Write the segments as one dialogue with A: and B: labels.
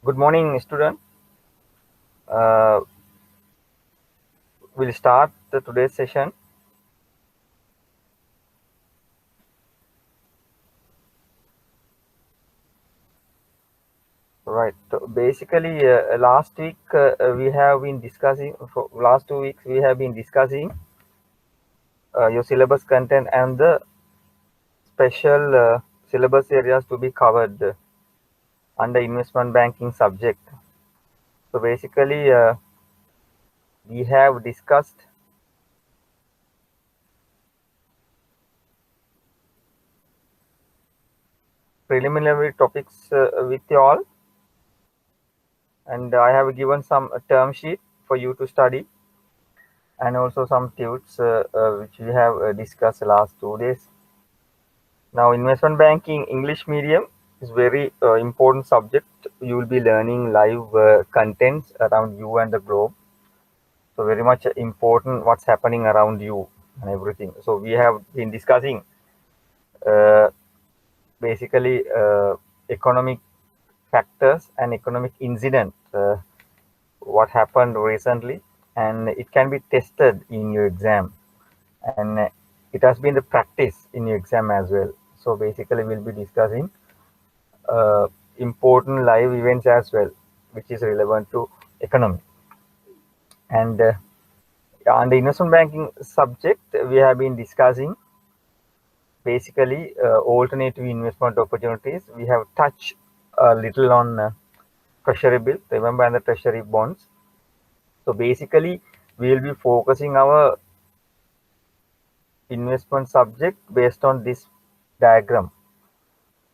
A: Good morning, student. Uh, we'll start today's session. Right. So basically, last week we have been discussing. For last 2 weeks, we have been discussing your syllabus content and the special syllabus areas to be covered under investment banking subject. So basically, we have discussed preliminary topics with you all, and I have given some term sheet for you to study, and also some tips which we have discussed last 2 days. Now, investment banking English medium is very important subject. You will be learning live contents around you and the globe. So very much important what's happening around you and everything. So we have been discussing uh, basically economic factors and economic incident. What happened recently, and it can be tested in your exam, and it has been the practice in your exam as well. So basically we'll be discussing uh, important live events as well, which is relevant to economy. And on the investment banking subject, we have been discussing basically alternative investment opportunities. We have touched a little on treasury bill, remember, and the treasury bonds. So basically we will be focusing our investment subject based on this diagram.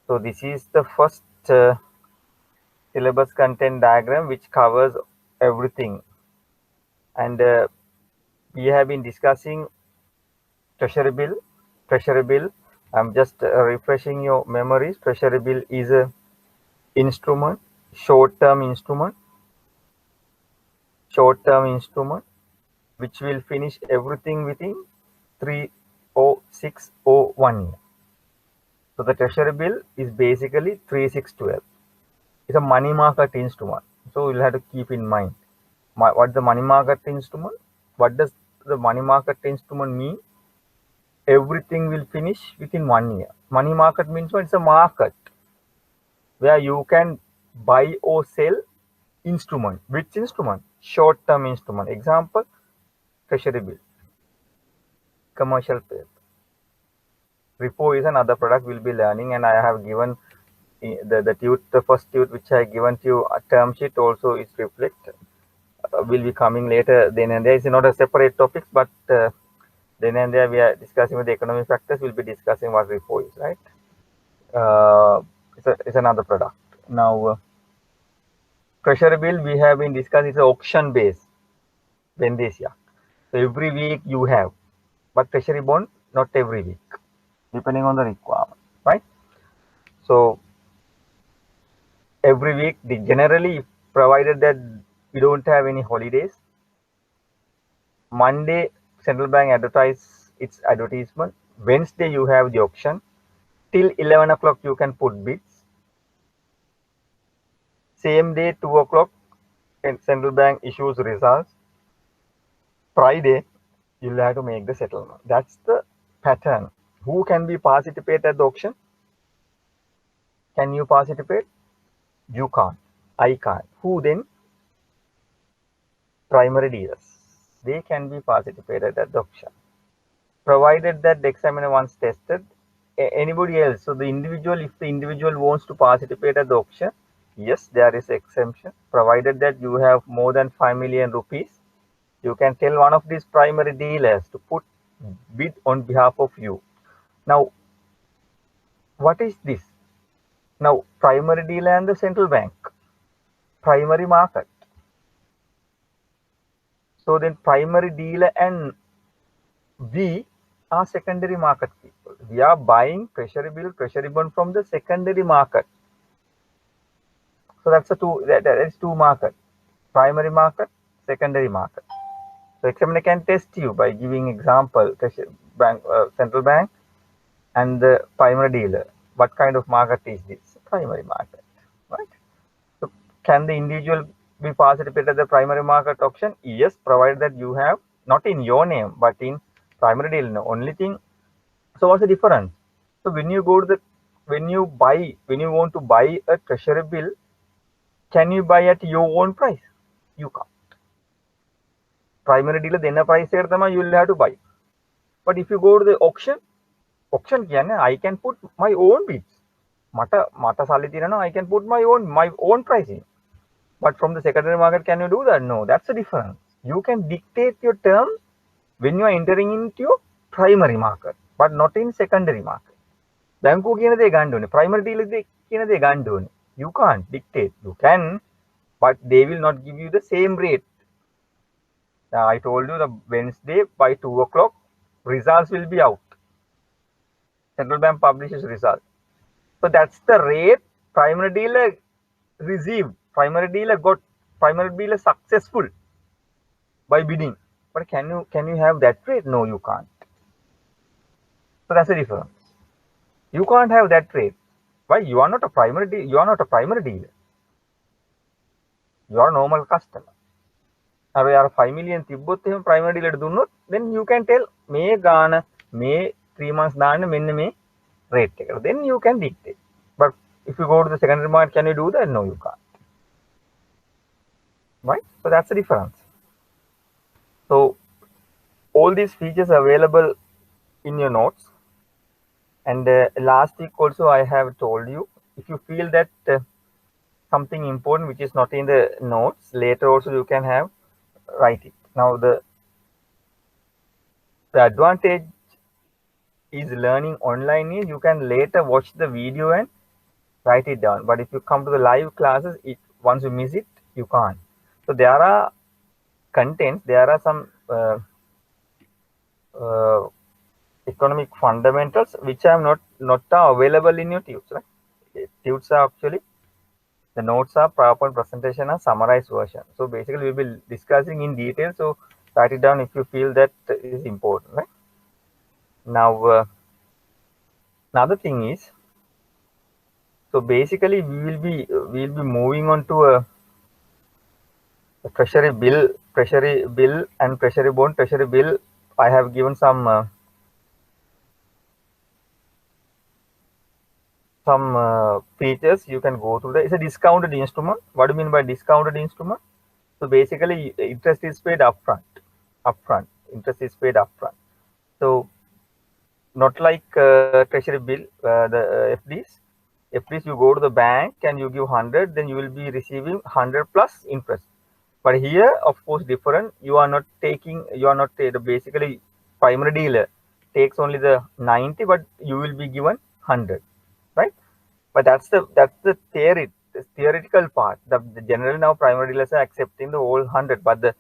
A: So this is the first syllabus content diagram which covers everything, and we have been discussing treasury bill. Treasury bill, I'm just refreshing your memories. Treasury bill is a instrument, short-term instrument, which will finish everything within 30601 year. So the treasury bill is basically 3612. It's a money market instrument. So you'll have to keep in mind what the money market instrument. What does the money market instrument mean? Everything will finish within 1 year. Money market means what? It's a market where you can buy or sell instrument. Which instrument? Short-term instrument. Example, treasury bill, commercial paper. Repo is another product we'll be learning, and I have given the first tute which I given to you, a term sheet also is reflect. Will be coming later. Then and there is not a separate topics, but then and there we are discussing with the economic factors. We'll be discussing what repo is, right? It's another product. Now, treasury bill we have been discussing is auction based, Vendesia. So every week you have, but treasury bond not every week, depending on the requirement, right? So every week, generally, provided that we don't have any holidays, Monday central bank advertise its advertisement. Wednesday you have the auction. Till 11 o'clock you can put bids. Same day 2 o'clock central bank issues results. Friday you'll have to make the settlement. That's the pattern. Who can be participate at the auction? Can you participate? You can't. I can't. Who then? Primary dealers. They can be participated at the auction, provided that the examiner once tested anybody else. So the individual, if the individual wants to participate at the auction, yes, there is exemption, provided that you have more than 5 million rupees. You can tell one of these primary dealers to put bid on behalf of you. Now, what is this? Now, primary dealer and the central bank, primary market. So then primary dealer and we are secondary market people. We are buying treasury bill, treasury bond from the secondary market. So that's that is two market, primary market, secondary market. So examiner can test you by giving example, bank, central bank and the primary dealer. What kind of market is this? Primary market, right? So can the individual be participated at the primary market auction? Yes, provided that you have not in your name but in primary deal. No, only thing. So what's the difference? So when you go to the when you want to buy a treasury bill, can you buy at your own price? You can't. Primary dealer then a price you will have to buy. But if you go to the auction I can put my own bids. Mata sali I can put my own pricing. But from the secondary market, can you do that? No, that's the difference. You can dictate your terms when you are entering into your primary market, but not in secondary market. Banku kiyana they can't do it. Primary deal they can't do it. You can't dictate. You can, but they will not give you the same rate. I told you the Wednesday by 2 o'clock, results will be out. Central Bank publishes results. So that's the rate primary dealer received. Primary dealer successful by bidding. But can you have that rate? No, you can't. So that's the difference. You can't have that rate. Why? You are not a primary dealer. You are not a primary dealer. You are a normal customer. If you are 5 million primary dealer do not, then you can tell May Ghana, May 3 months May rate. Then you can dictate. But if you go to the secondary market, can you do that? No, you can't. Right? So that's the difference. So all these features are available in your notes. And last week also I have told you, if you feel that something important which is not in the notes, later also you can have write it. Now the advantage is learning online is you can later watch the video and write it down. But if you come to the live classes, once you miss it, you can't. So there are contents, there are some economic fundamentals which are not available in your tudes, right? Tudes are actually the notes are PowerPoint presentation are summarized version. So basically we will be discussing in detail. So write it down if you feel that is important, right? Now another thing is, so basically we will be moving on to a treasury bill and treasury bond. Treasury bill, I have given some features. You can go through that. It's a discounted instrument. What do you mean by discounted instrument? So basically interest is paid upfront. Interest is paid upfront. So not like treasury bill, the FDs you go to the bank and you give 100, then you will be receiving 100 plus interest. But here, of course, different. You are not basically primary dealer takes only the 90, but you will be given 100, right? But that's the theory, the theoretical part. The general now primary dealers are accepting the whole 100, but the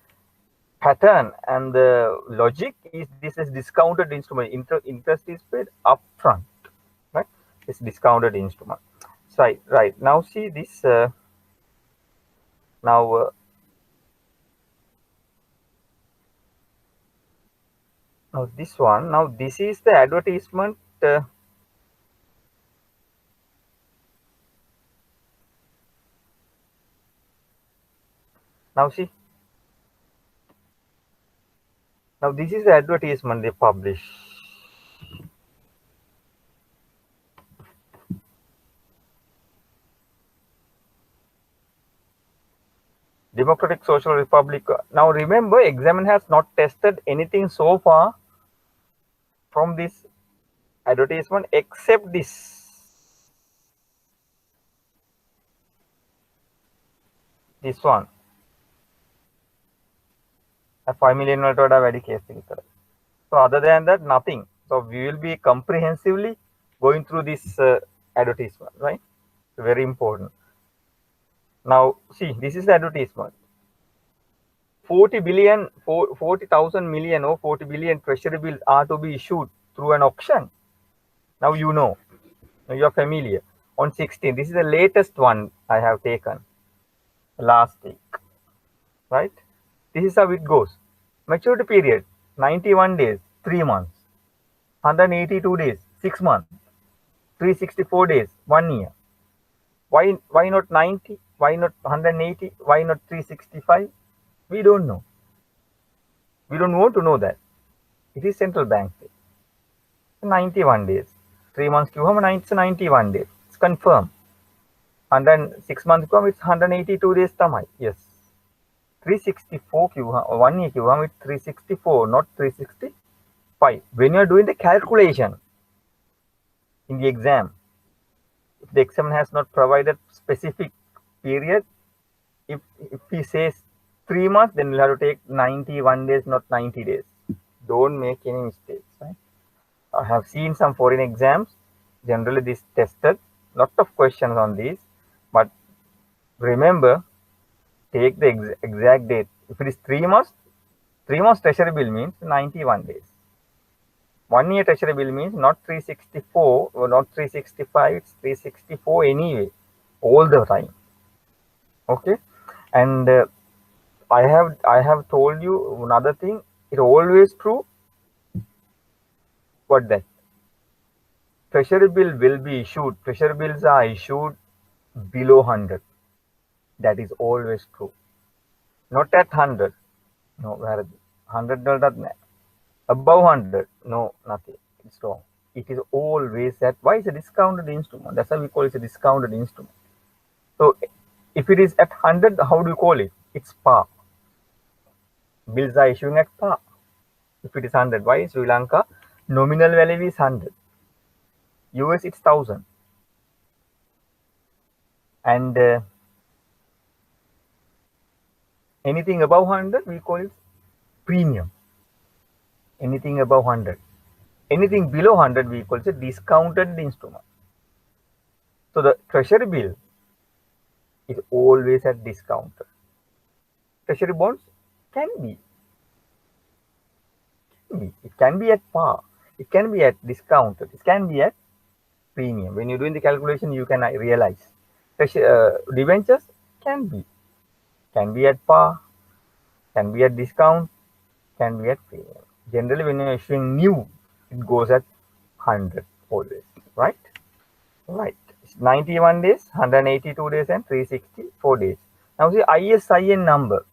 A: pattern and the logic is this is discounted instrument. Interest is paid upfront, right? It's discounted instrument. So, right now see this now this one. Now this is the advertisement. Now see. Now this is the advertisement they publish. Democratic Social Republic. Now remember, examiner has not tested anything so far from this advertisement except this. This one. A 5 million very case. So other than that, nothing. So we will be comprehensively going through this advertisement, right? Very important. Now see, this is the advertisement. 40,000 million or 40 billion treasury bills are to be issued through an auction. Now you know, you are familiar. On 16, this is the latest one I have taken last week, right? This is how it goes. Maturity period, 91 days, 3 months. 182 days, 6 months. 364 days, 1 year. Why not 90? Why not 180? Why not 365? We don't know. We don't want to know that. It is central bank thing. 91 days. 3 months it's 91 days. It's confirmed. And then 6 months it's 182 days tamai. Yes. 364 1 year it's 364, not 365. When you are doing the calculation in the exam, if the exam has not provided specific period, if he says 3 months, then we'll have to take 91 days, not 90 days. Don't make any mistakes. Right? I have seen some foreign exams. Generally, this tested lot of questions on these, but remember, take the exact date. If it is 3 months, 3 months treasury bill means 91 days. 1 year treasury bill means not 364 or not 365, it's 364 anyway, all the time. Okay, and I have told you another thing. It always true. What that? Treasury bill will be issued. Treasury bills are issued below 100. That is always true. Not at 100. No, 100 above 100. No, nothing. It's wrong. It is always at. Why is a discounted instrument? That's why we call it a discounted instrument. So if it is at 100, how do you call it? It's par. Bills are issuing at par. If it is 100, why Sri Lanka nominal value is 100. US it's 1000. And anything above 100 we call it premium. Anything above 100. Anything below 100 we call it a discounted instrument. So the treasury bill is always at discounted. Treasury bonds can be. It can be at par. It can be at discounted. It can be at premium. When you're doing the calculation, you can realize. Debentures can be at par, can be at discount, can be at premium. Generally, when you're issuing new, it goes at 100 always, right? Right. It's 91 days, 182 days, and 364 days. Now see ISIN number.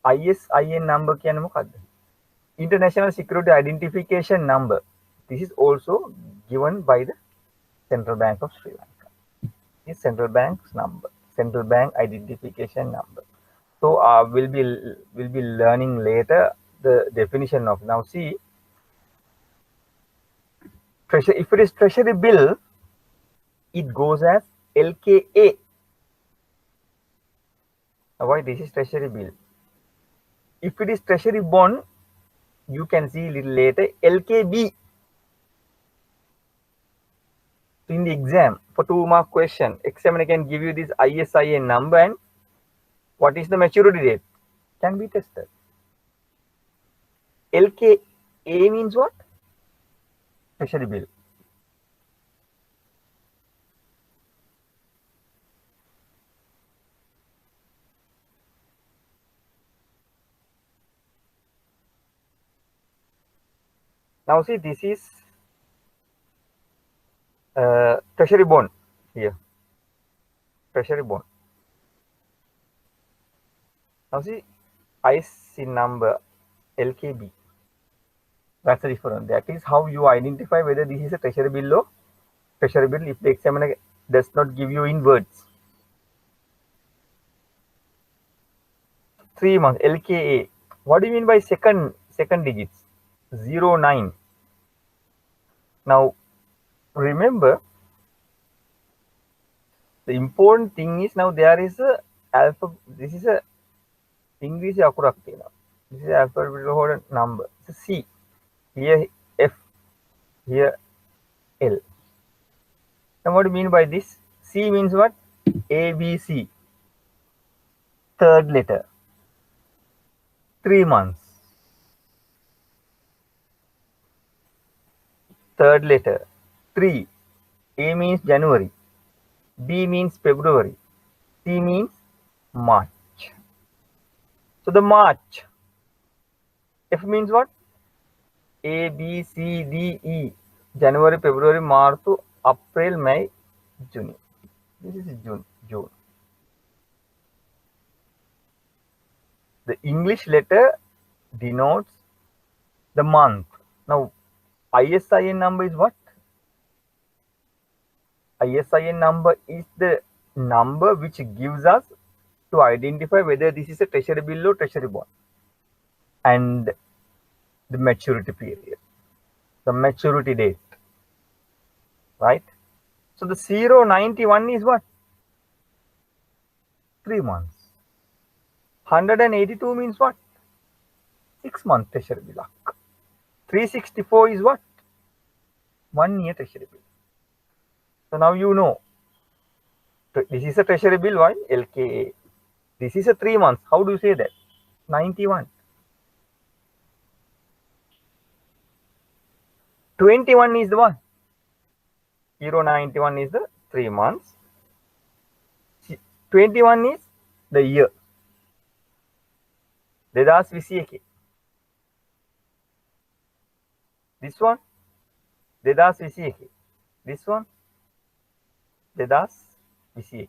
A: ISIN number kya namukadda? International Security Identification Number. This is also given by the Central Bank of Sri Lanka. This Central Bank's number, Central Bank Identification Number. So we'll be learning later the definition of. Now see, treasury. If it is treasury bill, it goes as LKA. Now why this is treasury bill? If it is treasury bond, you can see little later LKB. In the exam, for 2-mark question, examiner can give you this ISIN number and what is the maturity date can be tested. LKA means what? Treasury bill. Now see, this is treasury bond here. Treasury bond. Now see, ISIN number LKB. That's the difference. That is how you identify whether this is a treasury bill or treasury bill if the examiner does not give you in words. 3 months LKA. What do you mean by second digits? 09. Now remember, the important thing is now there is a alpha. This is a English akurak. This is alphabetical number. It's a C. Here F. Here L. Now what do you mean by this? C means what? A, B, C. Third letter. 3 months. Third letter. 3. A means January. B means February. C means March. So the March. F means what? A, B, C, D, E. January, February, March, April, May, June. This is June. The English letter denotes the month. Now, ISIN number is what? ISIN number is the number which gives us to identify whether this is a treasury bill or treasury bond, and the maturity period, the maturity date, right? So the 091 is what? 3 months. 182 means what? 6 month treasury bill. 364 is what? 1 year treasury bill. So now you know this is a treasury bill. Why? LKA. This is a 3 months. How do you say that? 91. 21 is the one. 091 is the 3 months. 21 is the year. 2021. This one 2021. This one 2021.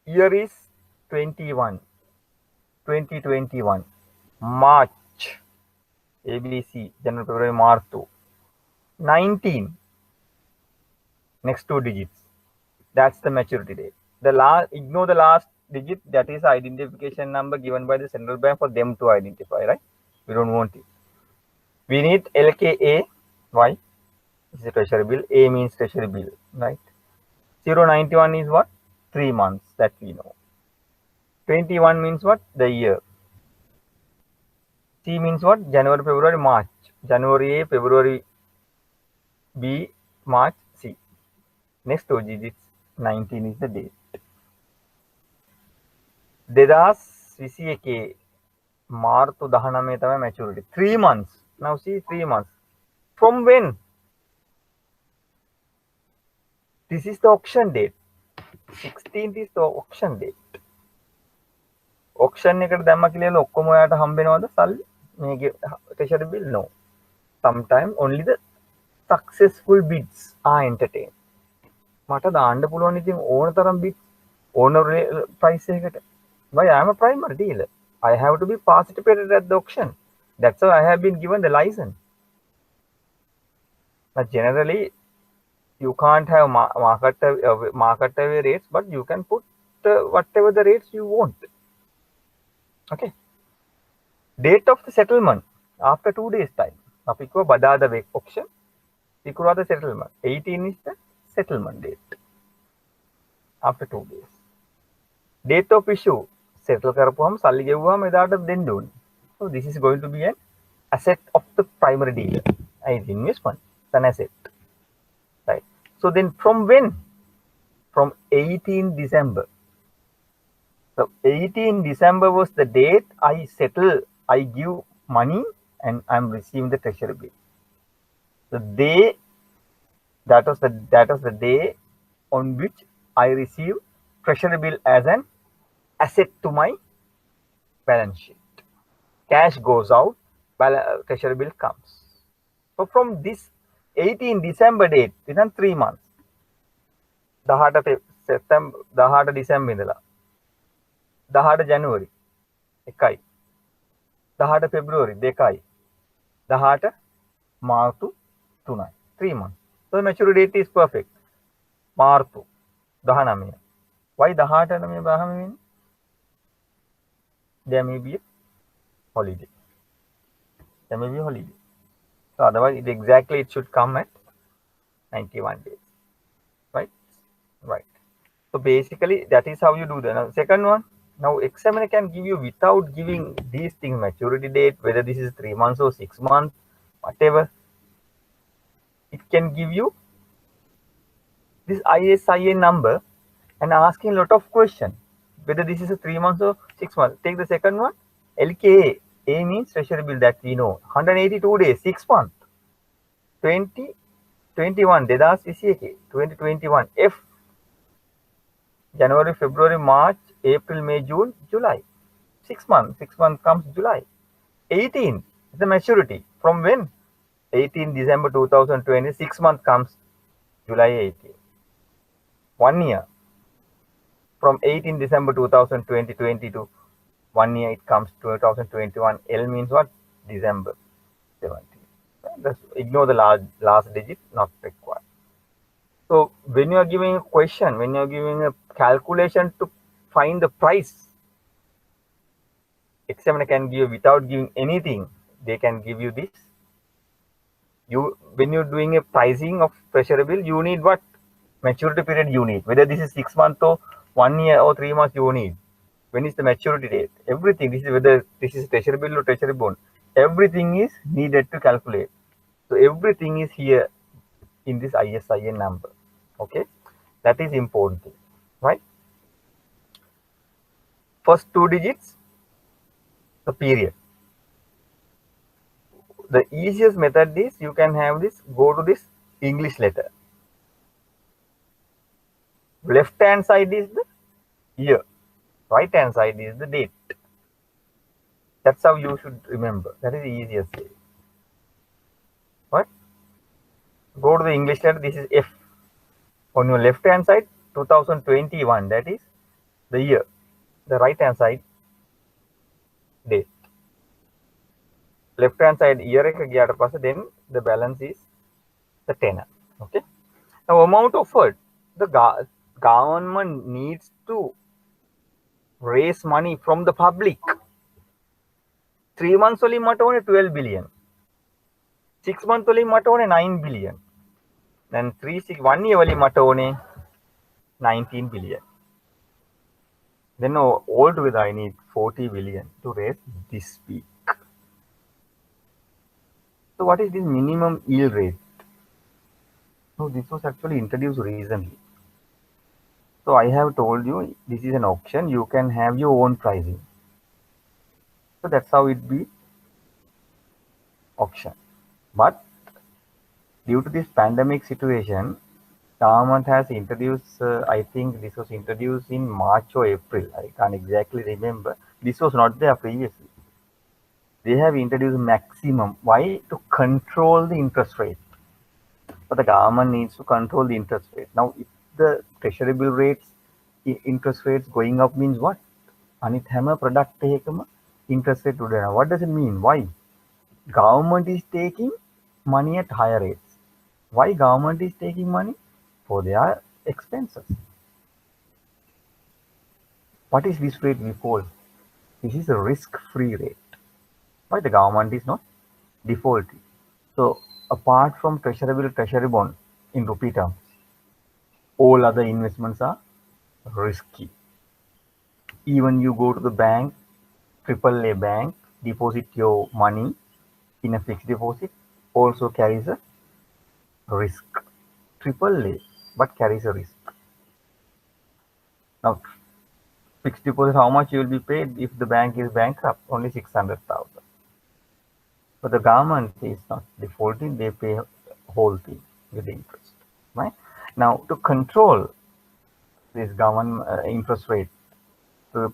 A: Year is 2021. March, ABC, January, February, March 2. 19. Next 2 digits. That's the maturity date. Ignore the last digit. That is identification number given by the central bank for them to identify, right? We don't want it. We need LKA. Why? This is a treasury bill. A means treasury bill, right? 091 is what? 3 months, that we know. 21 means what? The year. C means what? January, February, March. January A, February B, March C. Next 2 digits. 19 is the date. 2021 March 19 තමයි maturity. 3 months. Now see 3 months. From when? This is the auction date. 16th is the auction date. Auction එකට දැම්ම කියලා ඔක්කොම ඔයාලට හම්බ වෙනවද සල්ලි? මේකේ treasury bill? No. Sometimes only the successful bids are entertained. මට දාන්න පුළුවන් ඉතින් ඕන තරම් bid ඕන price එකකට. Why? I am a primary dealer. I have to be participated at the auction. That's why I have been given the license. But generally, you can't have market away rates, but you can put whatever the rates you want. Okay. Date of the settlement after 2 days time. අපි කිව්වා බදාදා වෙක් auction. සිකුරාදා settlement. 18 is the settlement date. After 2 days. Date of issue. Settle කරපුවාම සල්ලි ගෙවුවාම එදාට දෙන්න ඕනේ. So this is going to be an asset of the primary dealer. It's investment. It's an asset. Right. So then from when? From 18 December. So 18 December was the date I settle, I give money and I'm receiving the treasury bill. The day, that was the day on which I receive treasury bill as an asset to my balance sheet. Cash goes out, treasury bill comes. So from this 18 December date, within 3 months, 18 September, 18 December ඉඳලා 18 January 1යි, 18 February 2යි, 18 March 3යි. 3 months. So the maturity date is perfect. March 19. Why 18 there may be a holiday. There may be a holiday. So otherwise, it should come at 91 days. Right? Right. So basically, that is how you do that. Now, second one, now examiner can give you without giving these things, maturity date, whether this is 3 months or 6 months, whatever. It can give you this ISIN number and asking a lot of questions. Whether this is a 3 months or 6 months. Take the second one, LKA. A means treasury bill, that we know. 182 days, 6 months. 2021, 2021. F, January, February, March, April, May, June, July. 6 months. 6 months comes July. 18 is the maturity. From when? 18 December 2020. 6 months comes July 18. 1 year. From 18 December 2020 to 1 year it comes 2021. L means what? December 17. Just ignore the last digit, not required. So when you are giving a question, when you are giving a calculation to find the price, examiner can give without giving anything. They can give you this. You when you're doing a pricing of treasury bill, you need what? Maturity period you need. Whether this is 6 months or 1 year or 3 months, you need. When is the maturity date? Everything. This is whether this is treasury bill or treasury bond. Everything is needed to calculate. So everything is here in this ISIN number. Okay, that is important thing, right? First two digits, the period. The easiest method is you can have this. Go to this English letter. Left hand side is the year. Right hand side is the date. That's how you should remember. That is the easiest way. Right? Go to the English letter. This is F. On your left hand side, 2021. That is the year. The right hand side, date. Left hand side year එක ගියාට පස්සේ then the balance is the tenor. Okay. Now amount offered. The government needs to raise money from the public. 3 months only මට ඕනේ 12 billion. 6 months only මට ඕනේ 9 billion. Then 1 year only මට ඕනේ 19 billion. Then altogether I need 40 billion to raise this peak. So what is this minimum yield rate? So this was actually introduced recently. So I have told you this is an auction. You can have your own pricing. So that's how it be auction. But due to this pandemic situation, government has introduced, I think this was introduced in March or April. I can't exactly remember. This was not there previously. They have introduced maximum. Why? To control the interest rate. But the government needs to control the interest rate. Now, if the treasury bill rates, interest rates going up means what? Anit hamma product ekama interest rate today. What does it mean? Why? Government is taking money at higher rates. Why government is taking money? For their expenses. What is this rate we call? This is a risk-free rate. Why the government is not defaulting? So apart from treasury bill, treasury bond in rupee terms, all other investments are risky. Even you go to the bank, AAA bank, deposit your money in a fixed deposit, also carries a risk. AAA, but carries a risk. Now, fixed deposit, how much you will be paid if the bank is bankrupt? Only 600,000. But the government is not defaulting; they pay whole thing with interest. Right? Now, to control this government interest rate, the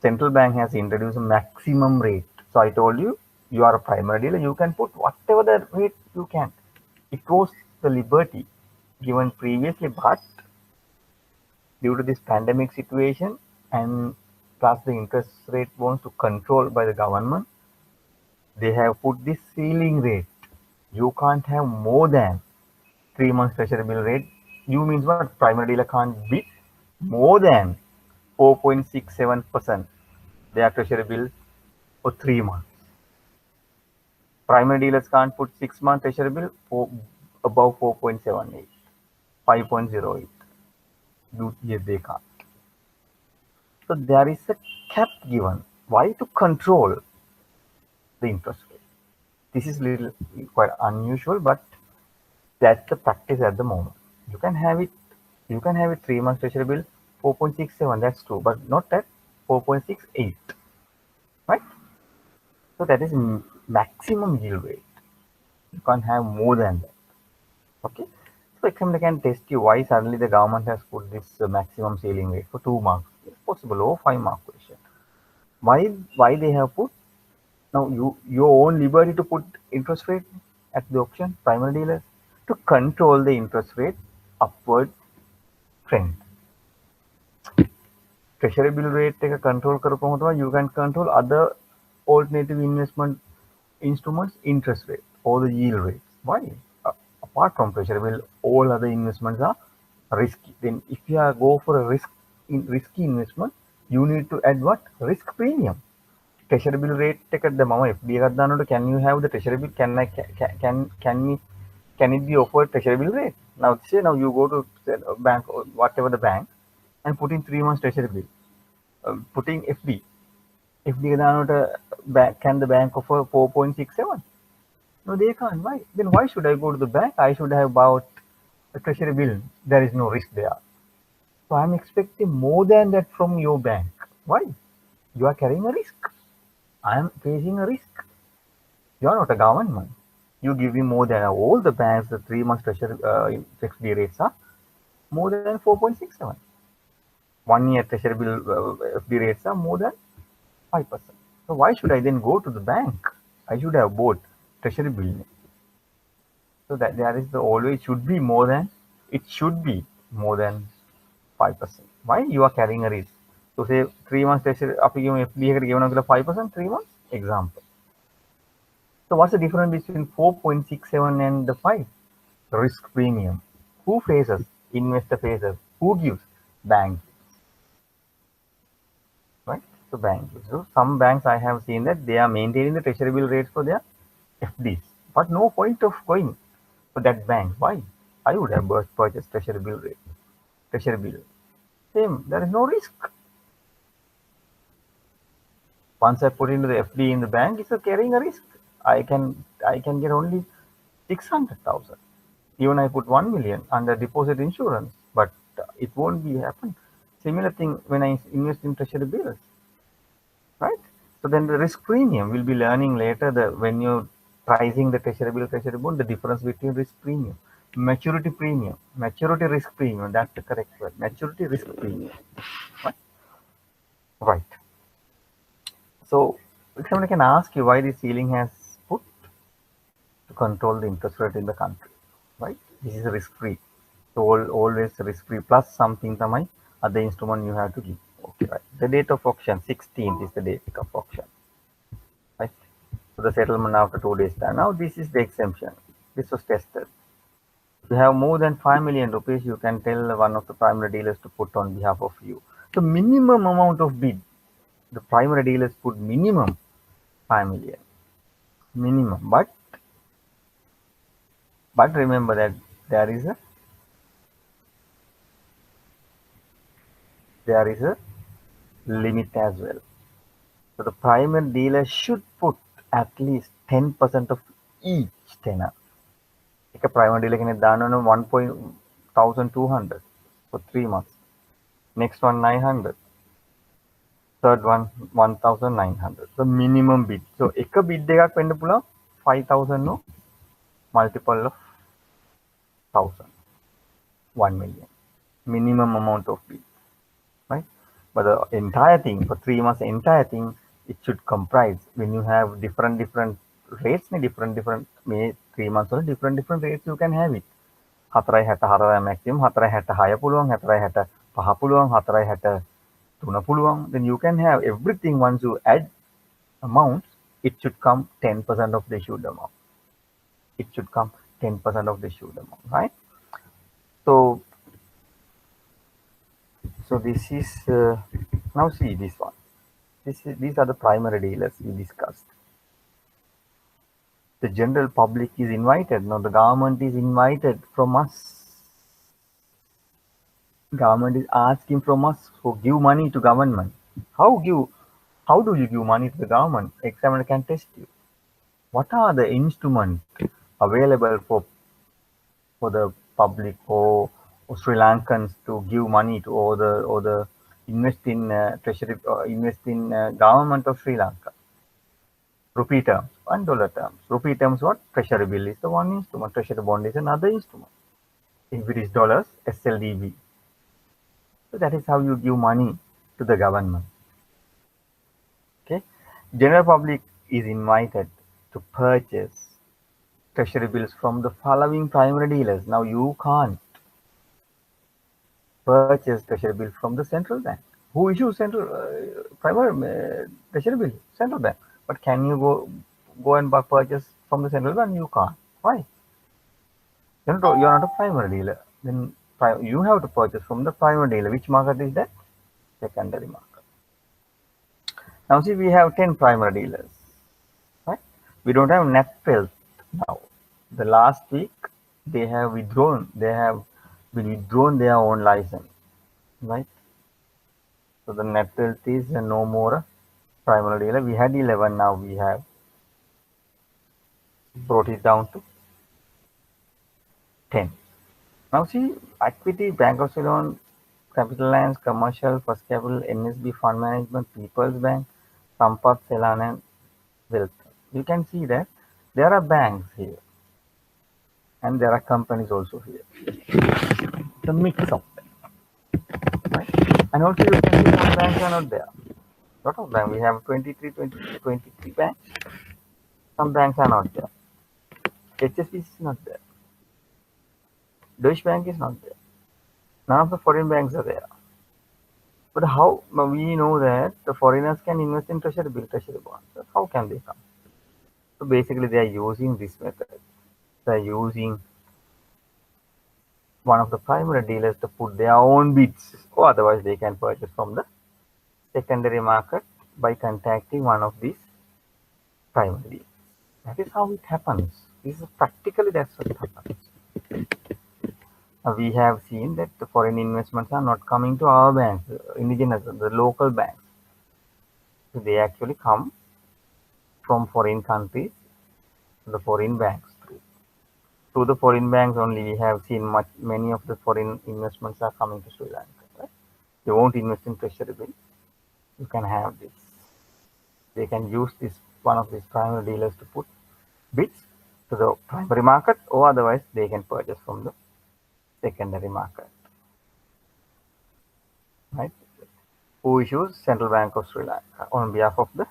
A: central bank has introduced a maximum rate. So I told you, you are a primary dealer, you can put whatever the rate you can. It was the liberty given previously, but due to this pandemic situation and plus the interest rate wants to control by the government, they have put this ceiling rate. You can't have more than 3 months treasury bill rate. You means what? Primary dealer can't be more than 4.67% their treasury bill for 3 months. Primary dealers can't put 6 month treasury bill for above 4.78, 5.08. Yes, they can't. So there is a cap given. Why? To control the interest rate. This is little quite unusual, but that's the practice at the moment. You can have it 3 months treasury bill 4.67, that's true, but not at 4.68, right? So that is maximum yield rate. You can't have more than that. Okay. So examiner can test you why suddenly the government has put this maximum ceiling rate for 2 marks. It's possible, or 5 mark question. Why they have put? Now your own liberty to put interest rate at the auction, primary dealers, to control the interest rate upward trend. treasury bill rate එක control කරපුවම තමයි you can control other alternative investment instruments interest rate or the yield rate. Why? Apart from treasury bill, all other investments are risky. Then if you are go for a risky investment, you need to add what? Risk premium. Treasury bill rate එකද මම FD එකක් දානකොට can you have the treasury bill? Can it be offered treasury bill rate? Now say now you go to bank or whatever the bank and put in 3 months treasury bill. Putting FD. FD එක දානකොට can the bank offer 4.67? No, they can't. Why? Then why should I go to the bank? I should have bought a treasury bill. There is no risk there. So I'm expecting more than that from your bank. Why? You are carrying a risk. I am facing a risk. You are not a government. You give me more than all the banks. The 3 months treasury fixed rates are more than 4.67. 1 year treasury bill FD rates are more than 5%. So why should I then go to the bank? I should have bought treasury bill. So that there is the always should be more than 5%. Why? You are carrying a risk. So say 3 months treasury අපි කියමු FD එකට ගෙවනවා 5% 3 months example. So what's the difference between 4.67 and the 5? Risk premium. Who faces? Investor faces. Who gives? Bank. Right? So bank. So some banks I have seen that they are maintaining the treasury bill rates for their FDs. But no point of going for that bank. Why? I would have purchased treasury bill rate. Treasury bill. Same. There is no risk. Once I put into the FD in the bank, it's carrying a risk. I can get only 600,000. Even I put 1 million under deposit insurance, but it won't be happen. Similar thing when I invest in treasury bills, right? So then the risk premium will be learning later that when you're pricing the treasury bill, treasury bond, the difference between risk premium, maturity risk premium. That's the correct word. Maturity risk premium. Right. So examiner can ask you why the ceiling has put to control the interest rate in the country, right? This is risk free. So always risk free plus something tamai other instrument you have to give. Okay, right. The date of auction 16th is the date of auction, right? So the settlement after 2 days time. Now this is the exemption. This was tested. If you have more than 5 million rupees, you can tell one of the primary dealers to put on behalf of you. The minimum amount of bid, the primary dealers put minimum 5 million. Minimum. But remember that there is a limit as well. So the primary dealer should put at least 10% of each tenor. Like a primary dealer can done on 1,200 for 3 months. Next one 900. Third one 1,900. The minimum bid. So එක bid එකක් වෙන්න පුළුවන් 5,000 no multiple of 1,000. 1 million. Minimum amount of bid. Right? But the entire thing for 3 months, entire thing, it should comprise when you have different rates, different 3 months or different rates you can have it. 4.64 maximum, 4.66 පුළුවන්, 4.65 පුළුවන්, 4.63 පුළුවන්. Then you can have everything. Once you add amounts, it should come 10% of the issued amount. It should come 10% of the issued amount, right? So this is now see this one. These are the primary dealers we discussed. The general public is invited. Now the government is invited from us. Government is asking from us to give money to government. How do you give money to the government? Examiner can test you. What are the instruments available for the public or Sri Lankans to give money to or the invest in treasury invest in government of Sri Lanka? Rupee terms, $1 terms. Rupee terms what? Treasury bill is the one instrument. Treasury bond is another instrument. If it is dollars, SLDB. So that is how you give money to the government. Okay. General public is invited to purchase treasury bills from the following primary dealers. Now you can't purchase treasury bill from the central bank. Who issues central primary treasury bill? Central bank. But can you go and purchase from the central bank? You can't. Why? You're not a primary dealer. Then you have to purchase from the primary dealer. Which market is that? Secondary market. Now see, we have 10 primary dealers. Right? We don't have net wealth now. The last week they have withdrawn. They have been withdrawn their own license. Right? So the net wealth is no more primary dealer. We had 11. Now we have brought it down to 10. Now see, equity, Bank of Ceylon, Capital Lines, Commercial, First Capital, NSB Fund Management, People's Bank, Sampath, Ceylon, and Wealth. You can see that there are banks here and there are companies also here. The mix of them, right? And also you can see some banks are not there. Lot of banks. We have 23 banks. Some banks are not there. HSBC is not there. Deutsche Bank is not there. None of the foreign banks are there. But how we know that the foreigners can invest in treasury bill, treasury bonds? How can they come? So basically, they are using this method. They are using one of the primary dealers to put their own bids, or otherwise they can purchase from the secondary market by contacting one of these primary dealers. That is how it happens. This is practically that's what happens. We have seen that the foreign investments are not coming to our banks, indigenous, the local banks. So they actually come from foreign countries, the foreign banks. Through the foreign banks only, we have seen many of the foreign investments are coming to Sri Lanka. Right? They won't invest in treasury bill. You can have this. They can use this one of these primary dealers to put bids to the primary market, or otherwise they can purchase from the secondary market. Right? Who issues? Central Bank of Sri Lanka on behalf of the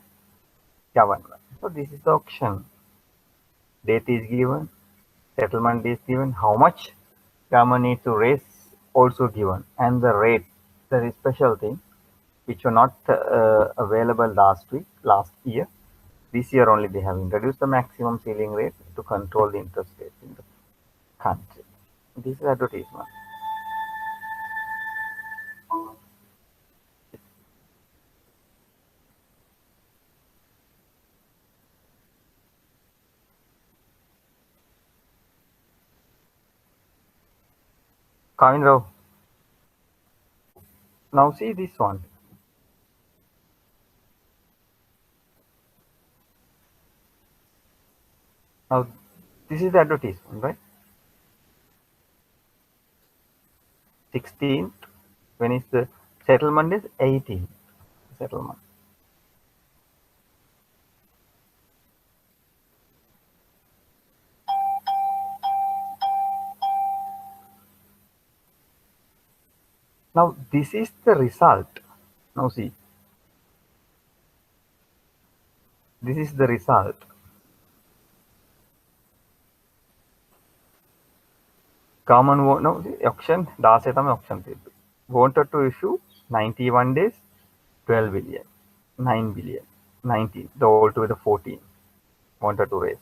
A: government. So this is the auction. Date is given, settlement is given, how much government needs to raise also given, and the rate. There is special thing which were not available last year. This year only they have introduced the maximum ceiling rate to control the interest rate in the country. This is advertisement. Kavin Rao. Now see this one. Now this is the advertisement, right? 16th, when is the settlement is 18th settlement. Now this is the result. Now see, this is the result. Common no see, auction auction wanted to issue 91 days, 12 billion, 9 billion, 19, the all together 14 wanted to raise.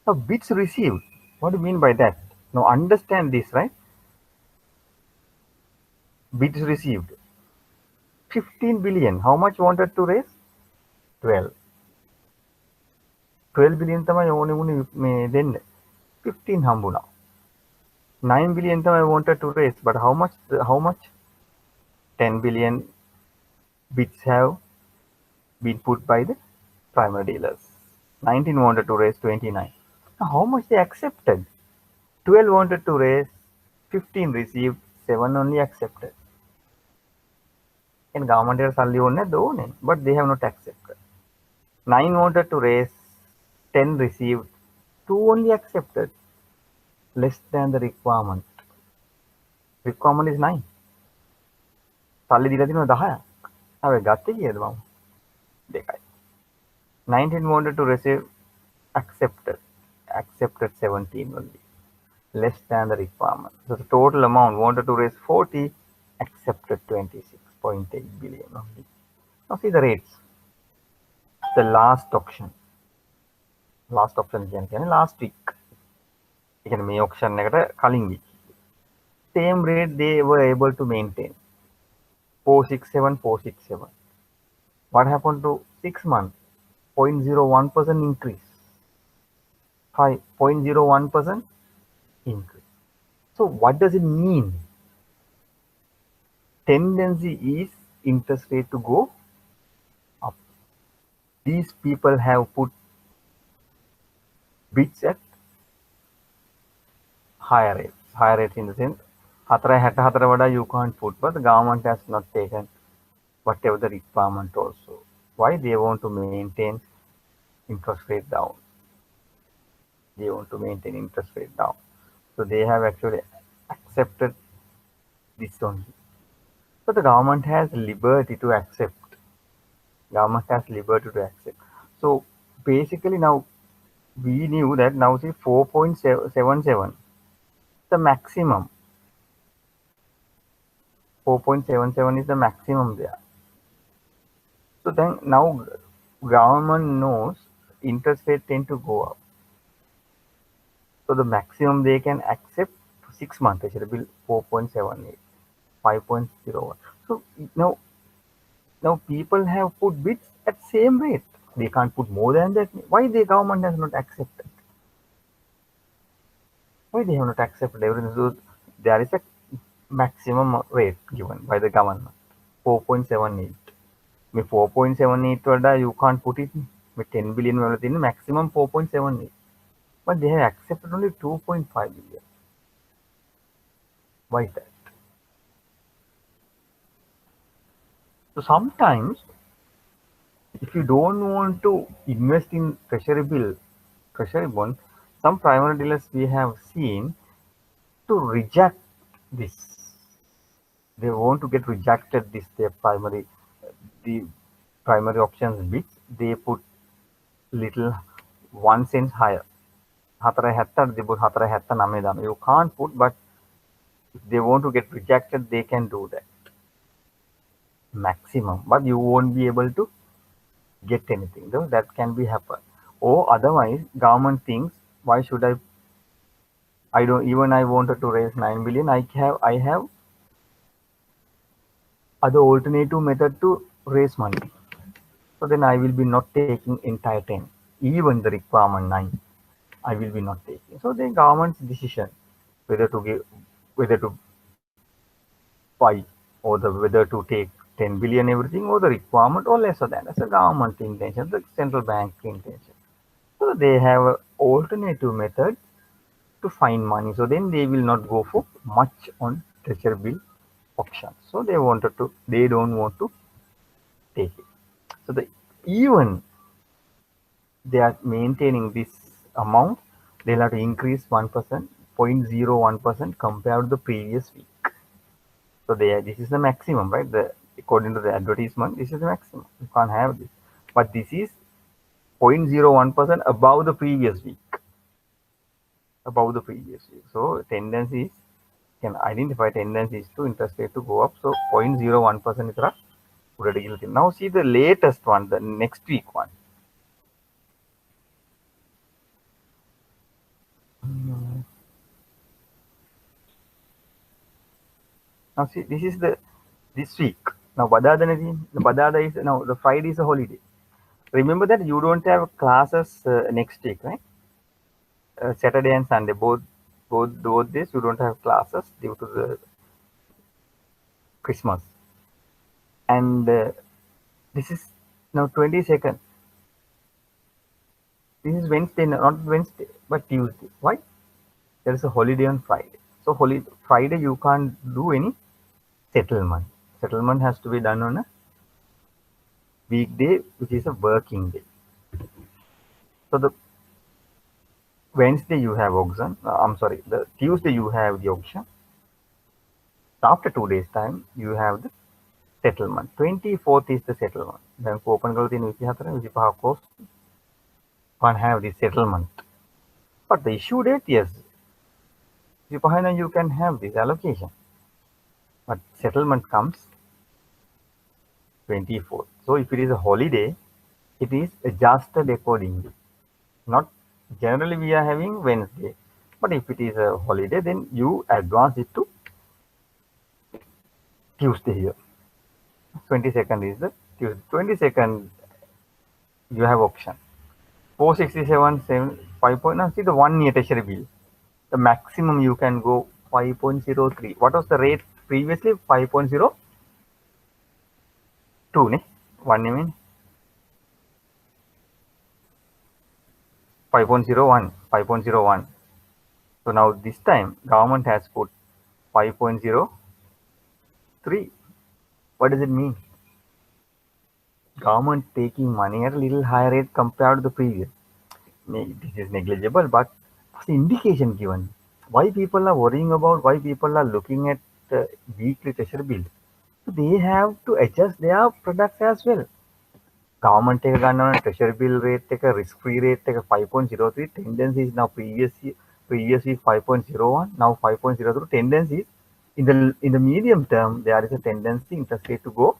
A: Now bids received. What do you mean by that? Now understand this, right? Bids received 15 billion. How much wanted to raise? 12. 12 billion තමයි ඕනේ වුණේ මේ දෙන්න. 15 හම්බුණා. 9 billion I wanted to raise, but how much? 10 billion bids have been put by the primary dealers. 19 wanted to raise 29. Now, how much they accepted? 12 wanted to raise, 15 received, 7 only accepted. In government but they have not accepted. 9 wanted to raise, 10 received, 2 only accepted. Less than the requirement. Requirement is 9. සල්ලි දීලා තියෙනවා 10ක්. හැබැයි ගත්තේ කීයද මම? 2යි. 19 wanted to receive, accepted. Accepted 17 only. Less than the requirement. So the total amount wanted to raise 40, accepted 26.8 billion only. Now see the rates. The last auction කියන්නේ last week. ඒ කියන්නේ මේ auction එකට කලින් week. Same rate they were able to maintain. 467. What happened to 6 months? 0.01% increase. 0.01% increase. So what does it mean? Tendency is interest rate to go up. These people have put bids at higher rates. Higher rates in the sense, 4.64 වඩා you can't put, but the government has not taken whatever the requirement also. Why? They want to maintain interest rate down. They want to maintain interest rate down. So they have actually accepted this only. So the government has liberty to accept. Government has liberty to accept. So basically now we knew that now see 4.77 the maximum. 4.77 is the maximum there. So then now government knows interest rate tend to go up. So the maximum they can accept 6 months actually bill 4.78, 5.01. So now people have put bids at same rate. They can't put more than that. Why the government has not accepted? Why they have not accepted everything? So there is a maximum rate given by the government, 4.78. With 4.78 වඩා you can't put it. With 10 billion වල තියෙන maximum 4.78. But they have accepted only 2.5 billion. Why is that? So sometimes if you don't want to invest in treasury bond, some primary dealers we have seen to reject this. They want to get rejected this the primary options bids. They put little 1 cent higher. 4.70 they put 4.79. You can't put, but if they want to get rejected, they can do that maximum. But you won't be able to get anything. Though that can be happen. Or otherwise, government thinks, why should I wanted to raise 9 billion. I have other alternative method to raise money. So then I will be not taking entire 10, even the requirement 9. I will be not taking. So the government's decision whether to buy or whether to take 10 billion everything or the requirement or lesser than. That's a government intention, the central bank intention. So they have an alternative method to find money. So then they will not go for much on treasury bill auction. So they don't want to take it. So even they are maintaining this amount, they'll have to increase 1%, 0.01% compared to the previous week. So this is the maximum, right? According to the advertisement, this is the maximum. You can't have this. But this is 0.01% above the previous week. So tendencies can identify tendencies to interest rate to go up. So 0.01% is now see the latest one, the next week one. Now see, this is this week. Now Badada is now the Friday is a holiday. Remember that you don't have classes next week, right? Saturday and Sunday, both days you don't have classes due to the Christmas. And this is now 22nd. This is Wednesday, not Wednesday, but Tuesday. Why? There is a holiday on Friday. So Friday you can't do any settlement. Settlement has to be done on a weekday, which is a working day. So the Wednesday you have auction. The Tuesday you have the auction. After 2 days time, you have the settlement. 24th is the settlement. Then open can't have the settlement. But the issue date, yes. You can have this allocation. but settlement comes 24th. So if it is a holiday, it is adjusted accordingly. Not generally we are having Wednesday, but if it is a holiday, then you advance it to Tuesday here. 22nd is the Tuesday. 22nd you have option. 467, 5 now see the 1 year treasury bill. The maximum you can go 5.03. What was the rate previously? 5.02, ne? 1 year mean 5.01, 5.01. So now this time government has put 5.03. What does it mean? Government taking money at a little higher rate compared to the previous. This is negligible, but what's the indication given? Why people are worrying about, why people are looking at weekly treasury bills? So they have to adjust their products as well. Government take a gun on a treasury bill rate, take a risk-free rate, take a 5.03. Tendency is now previous week 5.01, now 5.02. Tendency is in the medium term there is a tendency interest rate to go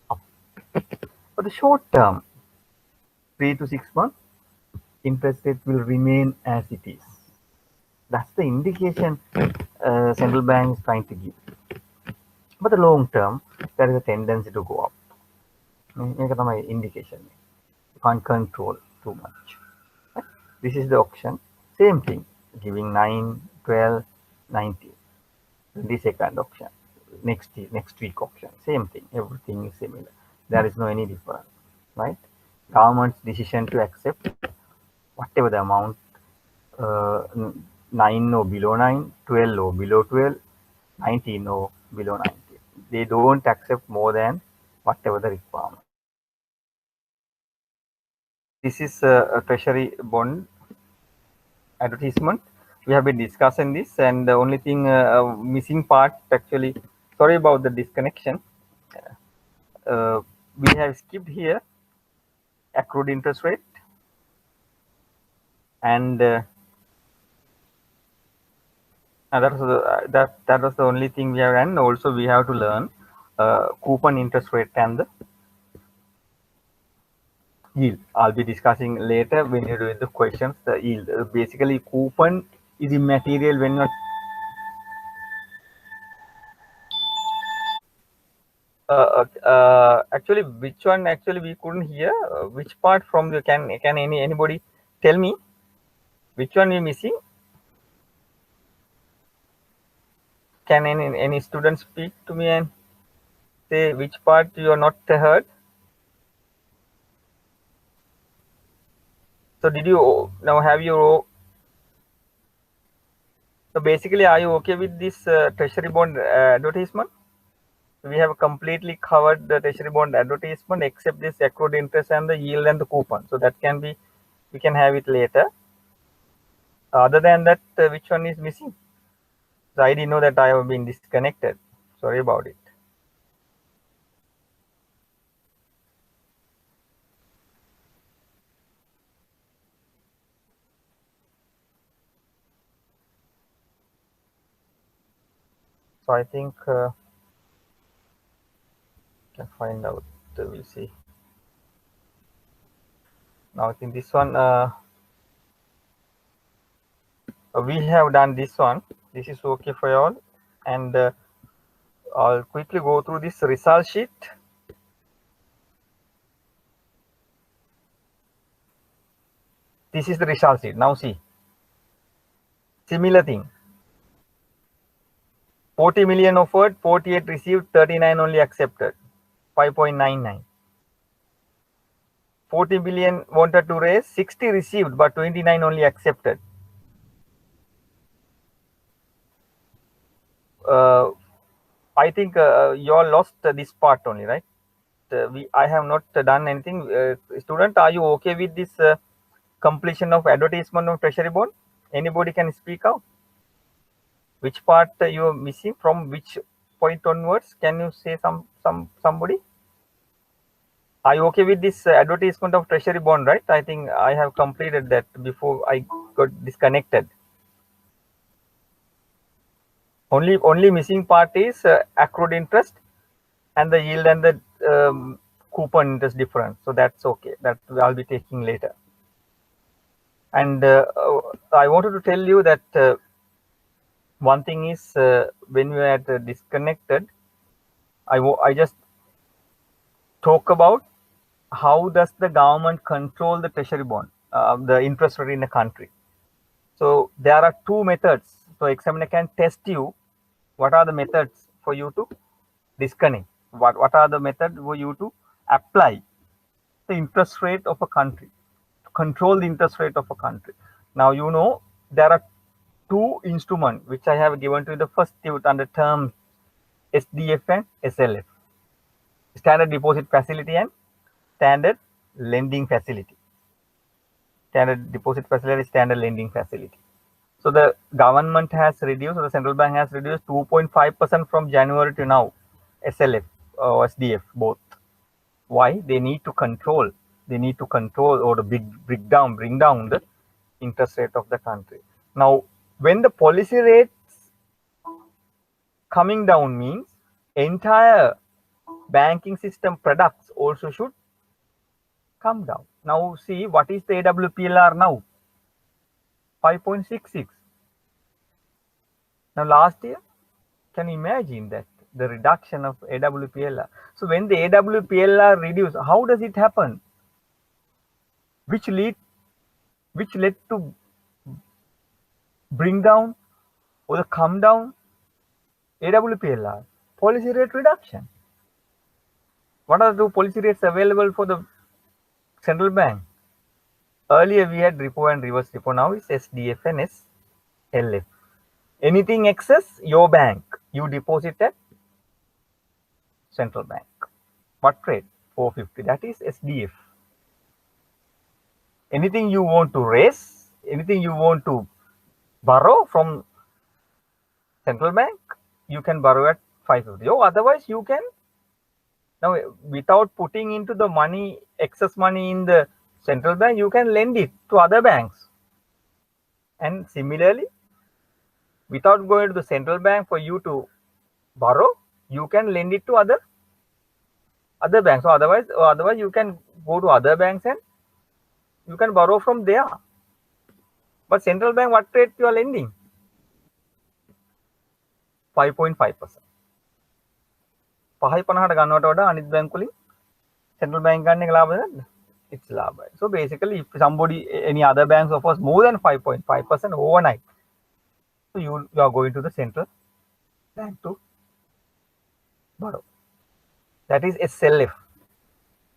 A: up. For the short term, 3 to 6 months, interest rate will remain as it is. That's the indication central bank is trying to give. But the long term, there is a tendency to go up. My indication. You can't control too much. Right? This is the auction. Same thing. Giving 9, 12, 19. The second auction. Next week auction. Same thing. Everything is similar. There is no any difference. Right? Government's decision to accept whatever the amount, 9 or below 9, 12 or below 12, 19 or below 19. They don't accept more than whatever the requirement. This is a treasury bond advertisement. We have been discussing this, and the only thing missing part actually, sorry about the disconnection. We have skipped here accrued interest rate, and that was the only thing we have, and also we have to learn coupon interest rate and the yield. I'll be discussing later when you do the questions. The yield, basically coupon is immaterial when you're actually which one actually we couldn't hear. Which part from the can anybody tell me which one we missing? Can any student speak to me and say which part you are not heard? So did you now have your, so basically are you okay with this treasury bond advertisement? We have completely covered the treasury bond advertisement except this accrued interest and the yield and the coupon. So that can be, we can have it later. Other than that, which one is missing? So I didn't know that I have been disconnected. Sorry about it. So I think can find out. We'll see. Now I think this one we have done this one. This is okay for you all, and I'll quickly go through this result sheet. This is the result sheet. Now see, similar thing. 40 million offered, 48 received, 39 only accepted, 5.99. 40 billion wanted to raise, 60 received, but 29 only accepted. I think you all lost this part only, right? I have not done anything. Student, are you okay with this completion of advertisement of treasury bond? Anybody can speak out. Which part you are missing, from which point onwards? Can you say somebody? Are you okay with this advertisement of treasury bond, right? I think I have completed that before I got disconnected. Only missing part is accrued interest, and the yield and the coupon interest difference. So that's okay. That I'll be taking later. And I wanted to tell you that one thing is when we are disconnected, I just talk about how does the government control the treasury bond, the interest rate in the country. So there are two methods. So examiner can test you what are the methods for you to disconnect. What are the methods for you to apply the interest rate of a country, to control the interest rate of a country. Now you know there are two instruments which I have given to you. The first under term SDF and SLF, standard deposit facility and standard lending facility. Standard deposit facility, standard lending facility. So the government has reduced, or the central bank has reduced 2.5% from January to now, SLF or SDF both. Why? They need to control. They need to control or bring down the interest rate of the country. Now, when the policy rates coming down means entire banking system products also should come down. Now see what is the AWPLR now? 5.66. Now last year, can you imagine that the reduction of AWPLR? So when the AWPLR reduce, how does it happen? Which led to bring down or the come down AWPLR? Policy rate reduction. What are the two policy rates available for the central bank? Earlier we had repo and reverse repo. Now it's SDF and SLF. Anything excess, your bank, you deposit at central bank. What rate? 450. That is SDF. Anything you want to raise, anything you want to borrow from central bank, you can borrow at 550. Or otherwise you can, now without putting into the money, excess money in the central bank, you can lend it to other banks. And similarly, without going to the central bank for you to borrow, you can lend it to other banks. So otherwise you can go to other banks and you can borrow from there. But central bank, what rate you are lending? 5.5%. 5.5 ගන්නවට වඩා අනිත් බැංක වලින් central bank ගන්න එක ලාභද නැද්ද? It's ලාභයි. So basically if somebody, any other banks offers more than 5.5% overnight, so you are going to the central bank to borrow. That is SLF.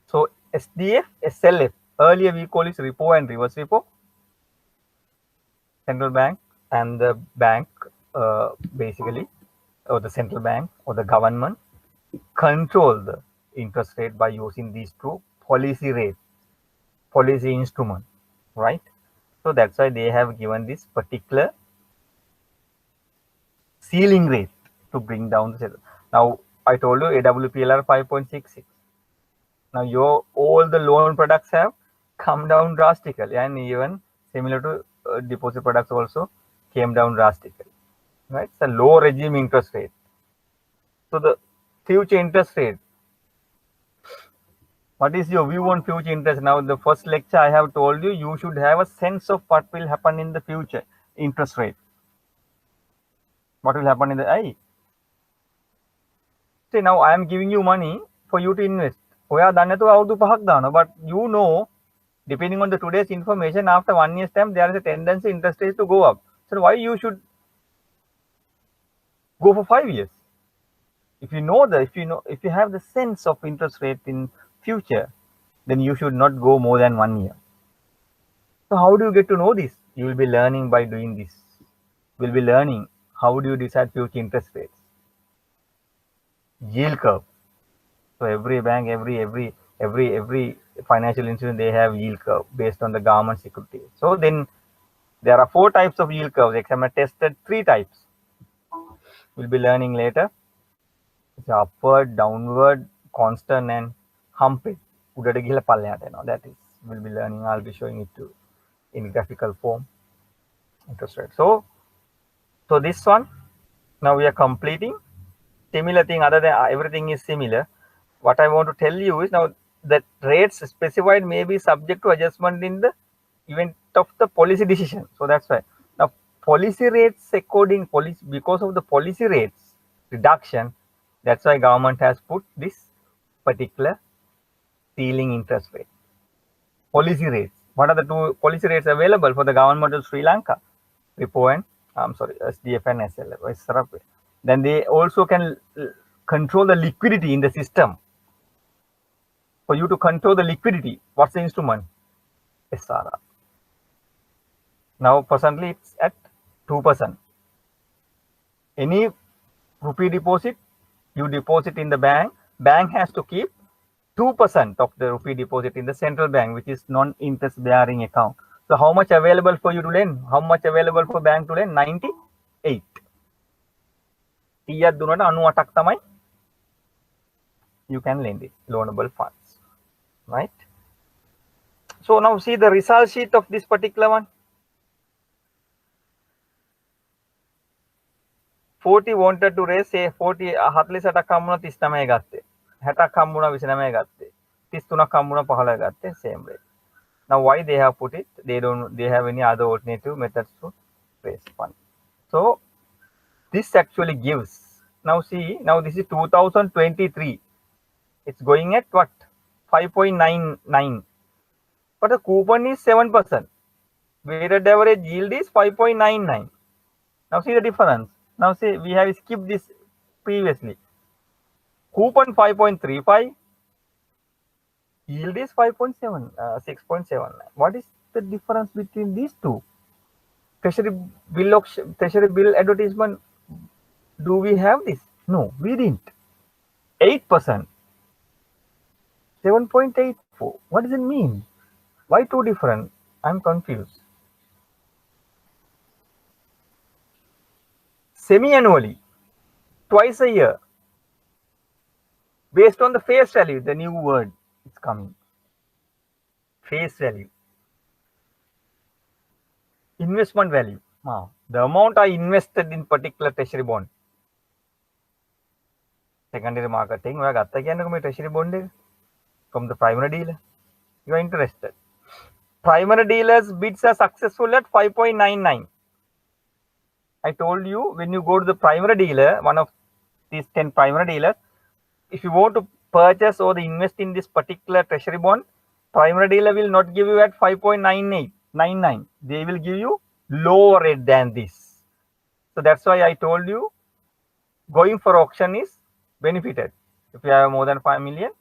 A: So SDF, SLF, earlier we call it repo and reverse repo. Central bank and the bank basically, or the central bank or the government control the interest rate by using these two policy instrument, right? So that's why they have given this particular ceiling rate to bring down the. Now I told you AWPLR 5.66. Now all the loan products have come down drastically, and even similar to deposit products also came down drastically, right? It's a low regime interest rate. So the future interest rate, what is your view on future interest? Now the first lecture I have told you, you should have a sense of what will happen in the future interest rate. What will happen in the See, now I am giving you money for you to invest. But you know, depending on the today's information, after 1 year's time, there is a tendency interest rates to go up. So why you should go for 5 years? If you have the sense of interest rate in future, then you should not go more than 1 year. So how do you get to know this? You will be learning by doing this. You will be learning how do you decide future interest rates. Yield curve. So every bank, every financial institution, they have yield curve based on the government security. So then there are 4 types of yield curves. Examiner tested 3 types. We'll be learning later. It's upward, downward, constant, and humped. That is, we'll be learning. I'll be showing it to in graphical form. Interest rate. So this one, Now we are completing similar thing. Other than everything is similar. What I want to tell you is now that rates specified may be subject to adjustment in the event of the policy decision. So that's why now policy rates according policy, because of the policy rates reduction, that's why government has put this particular ceiling interest rate. Policy rates. What are the two policy rates available for the government of Sri Lanka? Repo and SDF and SLF. Then they also can control the liquidity in the system. For you to control the liquidity, what's the instrument? SRR. Now presently it's at 2%. Any rupee deposit you deposit in the bank has to keep 2% of the rupee deposit in the central bank, which is non-interest bearing account. So how much available for you to lend? How much available for bank to lend? 98. 100ක් දුන්නට 98ක් තමයි you can lend it, loanable funds, right? So now see the result sheet of this particular one. 40 wanted to raise, say 40 48ක් හම්බුණා 39 ගත්තේ. 60ක් හම්බුණා 29 ගත්තේ. 33ක් හම්බුණා 15 ගත්තේ, same rate. Now why they have put it? They have any other alternative methods to raise fund. So this actually gives, now see, now this is 2023. It's going at what? 5.99. But the coupon is 7%. Weighted average yield is 5.99. Now see the difference. Now see, we have skipped this previously. Coupon 5.35. Yield is 5.7, 6.79. What is the difference between these two? Treasury bill advertisement. Do we have this? No, we didn't. 8%. 7.84. What does it mean? Why two different? I'm confused. Semi-annually, twice a year, based on the face value, the new word is coming. Face value. Investment value. The amount I invested in particular treasury bond. Secondary marketing, ඔයා ගත්තා කියන්නේ මේ treasury bond එක from the primary dealer. You are interested. Primary dealers bids are successful at 5.99. I told you when you go to the primary dealer, one of these 10 primary dealers, if you want to purchase or invest in this particular treasury bond, primary dealer will not give you at 5.99. They will give you lower rate than this. So that's why I told you going for auction is benefited. If you have more than 5 million,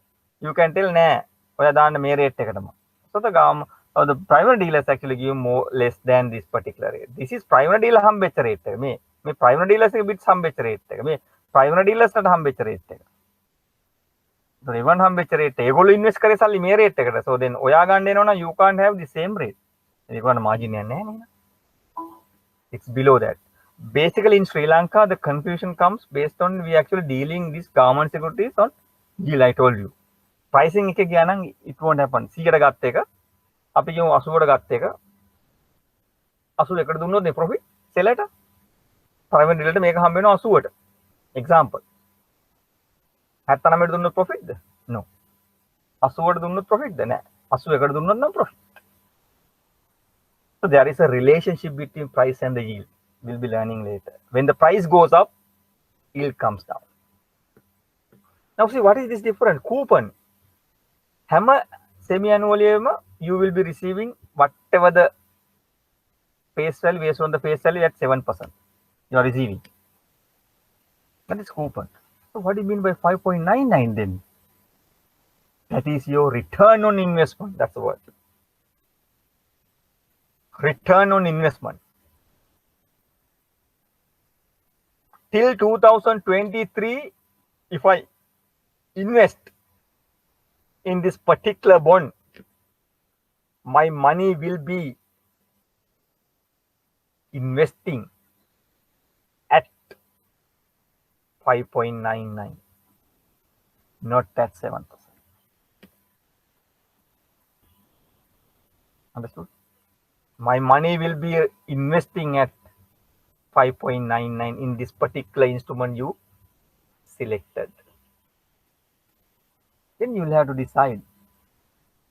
A: you can tell nah, ඔයා දාන්න මේ rate එකටම. So the primary dealers actually give more less than this particular rate. This is primary dealer හම්බෙච්ච rate එක. මේ primary dealers එක bits හම්බෙච්ච rate එක. මේ primary dealers ට හම්බෙච්ච rate එක. So even හම්බෙච්ච rate එක. ඒගොල්ලෝ invest කරේ සල්ලි මේ rate එකට. So then ඔයා ගන්න එනවා නම් you can't have the same rate. ඒකවල margin එකක් නැහැ නේද? It's below that. Basically in Sri Lanka, the confusion comes based on we actually dealing these government securities on yield. I told you. Pricing එක ගියා නම් it won't happen. 100ට ගත්ත එක අපි කියමු 80ට ගත්ත එක 81ට දුන්නොත් නේ profit seller ට private dealer ට මේක හම්බ වෙනවා 80ට. Example. 79ට දුන්නොත් profit ද? No. 80ට දුන්නොත් profit ද? නෑ. 81ට දුන්නොත් නම් profit. So there is a relationship between price and the yield. We'll be learning later. When the price goes up, yield comes down. Now see, what is this difference? Coupon. Hammer semi-annually, you will be receiving whatever the face value, based on the face value at 7%. You are receiving. That is coupon. So what do you mean by 5.99 then? That is your return on investment. That's the word. Return on investment. Till 2023, if I invest in this particular bond, my money will be investing at 5.99, not at 7%. Understood? My money will be investing at 5.99 in this particular instrument you selected. Then you will have to decide,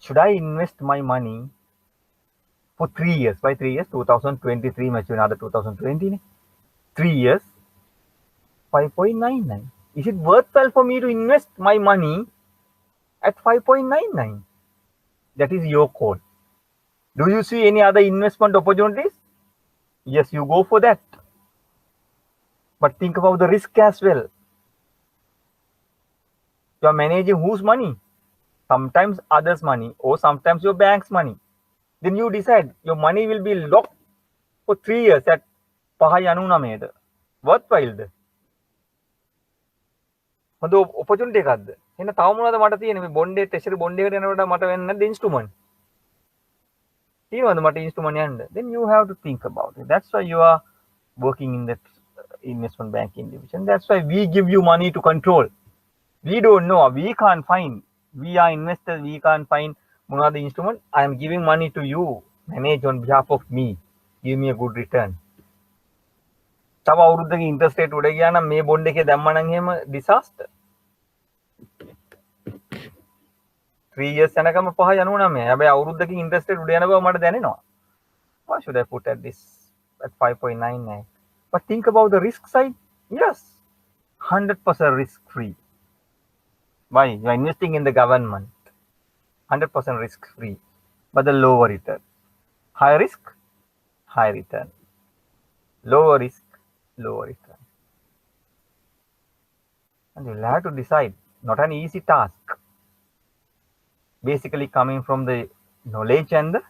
A: should I invest my money for 3 years? Why 3 years? 2023 mature another 2020. 3 years, 5.99. Is it worthwhile for me to invest my money at 5.99? That is your call. Do you see any other investment opportunities? Yes, you go for that. But think about the risk as well. You are managing whose money? Sometimes others' money, or sometimes your bank's money. Then you decide your money will be locked for 3 years at 5.99. Worthwhile. හොඳ opportunity එකක්ද? එහෙනම් තව මොනවද මට තියෙන්නේ? මේ bond එක ටෙෂරි bond එකට යනකොට මට වෙන්නේ නැද්ද ඉන්ස්ට්‍රුමන්ට්? තියෙනවද මට ඉන්ස්ට්‍රුමන්ට් යන්න? Then you have to think about it. That's why you are working in that investment banking division. That's why we give you money to control. We don't know. We can't find. We are investors. We can't find මොනවද instrument. I am giving money to you. Manage on behalf of me. Give me a good return. තව අවුරුද්දක interest rate උඩ ගියා නම් මේ bond එකේ දැම්මා නම් එහෙම disaster. 3 years යනකම 5.99. හැබැයි අවුරුද්දකින් ඉන්ට්‍රස්ට් රේට් උඩ යන බව මට දැනෙනවා. Why should I put at this at 5.99? But think about the risk side. Yes, 100% risk free. Why? You are investing in the government. 100% risk free, but the lower return. High risk, high return. Lower risk, lower return. And you'll have to decide. Not an easy task. Basically coming from the knowledge and the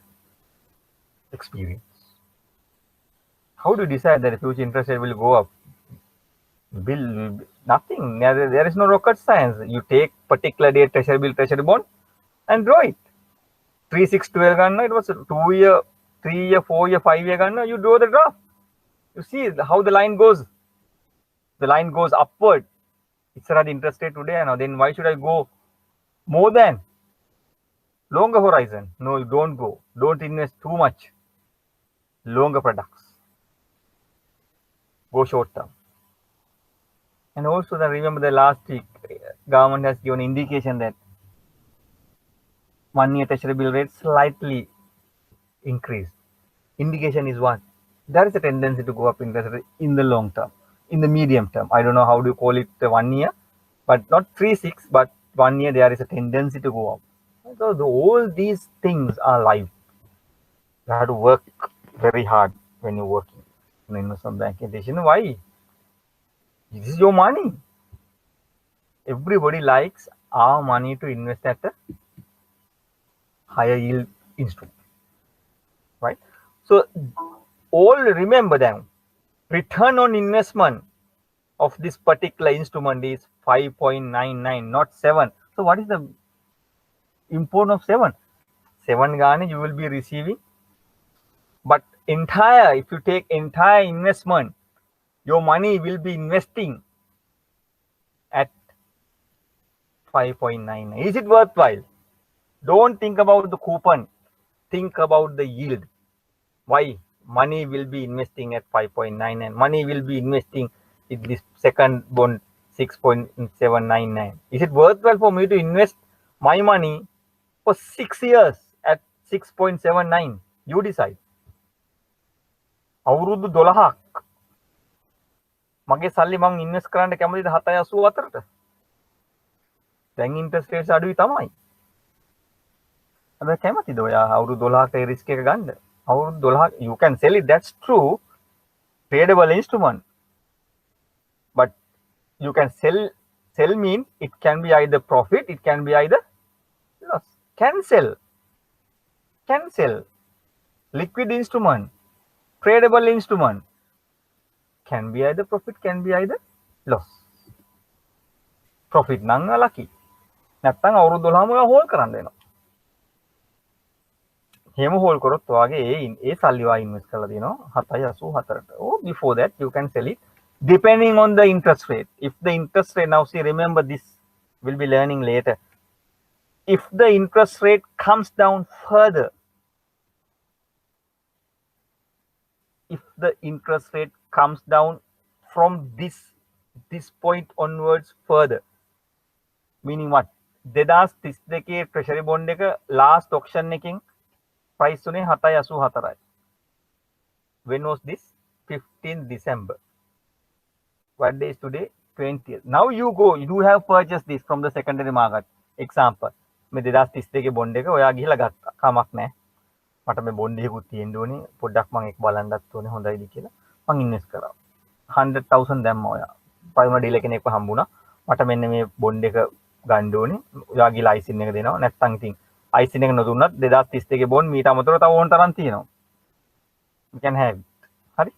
A: experience. How do you decide that the future interest rate will go up? Nothing. There is no rocket science. You take particular day treasury bill, treasury bond, and draw it. 3, 6, 12 ganna, it was 2 year, 3 year, 4 year, 5 year ganna, you draw the graph. You see how the line goes. The line goes upward. It's not interest rate today. Now then why should I go more than longer horizon? No, you don't go. Don't invest too much. Longer products. Go short term. And also then remember the last week, government has given indication that 1 year treasury bill rate slightly increased. Indication is what? There is a tendency to go up interest rate in the long term, in the medium term. I don't know how do you call it 1 year, but not 3, 6, but 1 year there is a tendency to go up. So all these things are live. You have to work very hard when you're working in investment banking. Why? This is your money. Everybody likes our money to invest at a higher yield instrument, right? So all remember them. Return on investment of this particular instrument is 5.99, not 7. So what is the importance of 7? 7 gane you will be receiving, but if you take entire investment, your money will be investing at 5.99. Is it worthwhile? Don't think about the coupon. Think about the yield. Why? Money will be investing at 5.99. Money will be investing in this second bond 6.799. Is it worthwhile for me to invest my money for 6 years at 6.79? You decide. අවුරුදු 12ක් මගේ සල්ලි මම invest කරන්න කැමතිද 7.84ට? දැන් interest rates අඩුයි තමයි. හැබැයි කැමතිද ඔයා අවුරුදු 12කට රිස්ක් එක ගන්න? අවුරුදු 12 you can sell it, that's true, tradable instrument, but you can sell mean it can be either profit, it can be either loss. Cancel liquid instrument, tradable instrument, can be either profit, can be either loss. Profit නම් lucky. නැත්තම් අවුරුදු 12ම ඔයා hall කරන්න වෙනවා. එහෙම hall කරොත් ඔයාගේ ඒ සල්ලි ඔයා ඉන්වෙස්ට් කරලා තියෙනවා 7.84ට. Or before that you can sell it depending on the interest rate. If the interest rate, now see, remember this, we'll be learning later. If the interest rate comes down further, if the interest rate comes down from this point onwards further. Meaning what? 2032 treasury bond එක last auction එකකින් price උනේ 7.84යි. When was this? 15th December. What day is today? 20th. Now you have purchased this from the secondary market. Example, මේ 2032 bond එක ඔයා ගිහලා ගත්තා. කමක් නැහැ. මට මේ bond එකකුත් තියෙන්න ඕනේ. පොඩ්ඩක් මම ඒක බලන්නත් ඕනේ හොඳයිද කියලා. මම invest කරා. 100,000 දැම්මා ඔයා. ප්‍රයිමරි ඩීලර් කෙනෙක්ව හම්බුණා. මට මෙන්න මේ bond එක ගන්න ඕනේ. ඔයා ගිහලා ISIN එක දෙනවා. නැත්නම් ඉතින් ISIN එක නොදුන්නත් 2032 bond මීට අමතරව තව ඕන තරම් තියෙනවා. You can have it. හරි.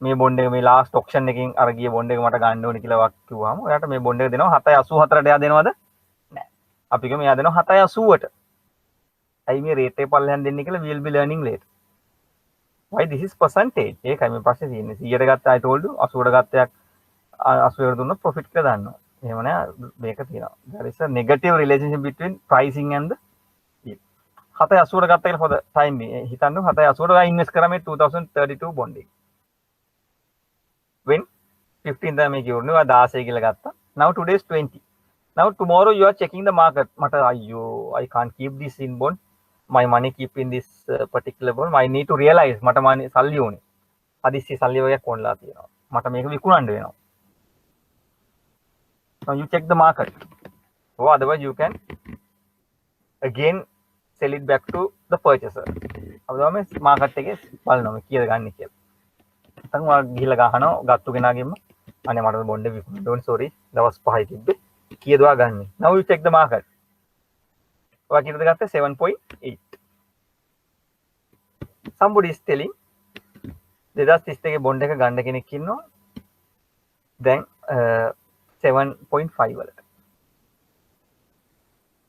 A: මේ bond එක මේ last auction එකකින් අර ගිය bond එක මට ගන්න ඕනේ කියලා කිව්වම ඔයාට මේ bond එක දෙනවා 7.84ට එයා දෙනවද? නෑ. අපි කියමු එයා දෙනවා 7.80ට. ඇයි මේ rate එක පල්ලෙහාන් දෙන්නේ කියලා we will be learning later. Why this is percentage? ඒකයි මේ ප්‍රශ්නේ තියෙන්නේ. 100ට ගත්ත I told you 80ට ගත්තයක් 80ට දුන්නොත් profit කියලා දාන්නවා. එහෙම නෑ මේක තියෙනවා. There is a negative relationship between pricing and the yield. 7.80ට ගත්ත කියලා for the time හිතන්න 7.80ට ගා invest කරා මේ 2032 bond එක. When 15 තමයි කියවන්නේ ඔයා 16 කියලා ගත්තා. Now today is 20. Now tomorrow you are checking the market. මට අයියෝ I can't keep this in bond. My money keep in this particular bond. I need to realize මට money සල්ලි ඕනේ. හදිස්සි සල්ලි වගේක් ඕනලා තියෙනවා. මට මේක විකුණන්න වෙනවා. Now you check the market. Or otherwise you can again sell it back to the purchaser. අපිට මේ market එකේ බලනවා කීයද ගන්න කියලා. නැත්නම් ඔයා ගිහලා ගහනවා ගත්තු කෙනාගෙම අනේ මට බොන්ඩ් එක විකුණන්න ඕනේ sorry දවස් 5යි තිබ්බේ කීයද ඔයා ගන්නේ. Now you check the market. ඔයා කීයද ගත්තේ 7.8. Somebody is telling 2032 බොන්ඩ් එක ගන්න කෙනෙක් ඉන්නවා. දැන් 7.5 වලට.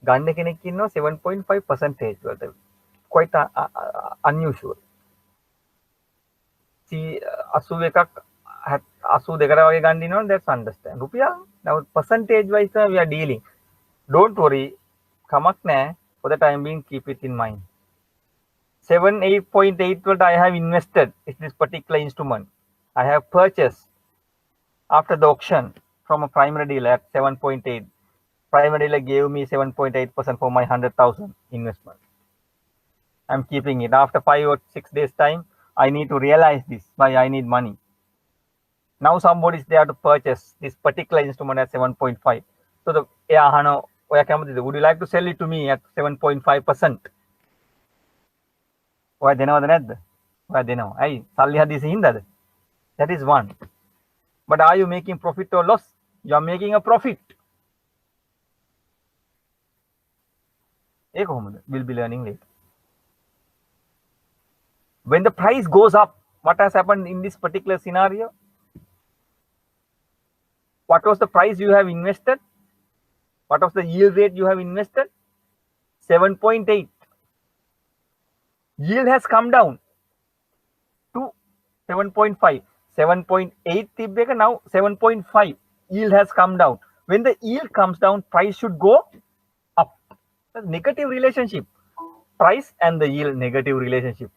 A: ගන්න කෙනෙක් ඉන්නවා 7.5% වලට. Quite unusual. See 81ක් 82කට වගේ ගන්න ඉන්නවනේ that's understand. රුපියල් now percentage wise we are dealing. Don't worry. කමක් නැහැ. For the time being keep it in mind. 8.8 what I have invested in this particular instrument. I have purchased after the auction from a primary dealer at 7.8. Primary dealer gave me 7.8% for my 100,000 investment. I'm keeping it. After 5 or 6 days time, I need to realize this. Why I need money. Now somebody is there to purchase this particular instrument at 7.5. So the would you like to sell it to me at 7.5%? Why they know the why they know? Hey, that is one. But are you making profit or loss? You are making a profit. We'll be learning later. When the price goes up, what has happened in this particular scenario? What was the price you have invested? What was the yield rate you have invested? 7.8. Yield has come down to 7.5. 7.8 now 7.5. Yield has come down. When the yield comes down, price should go up. That's negative relationship. Price and the yield negative relationship.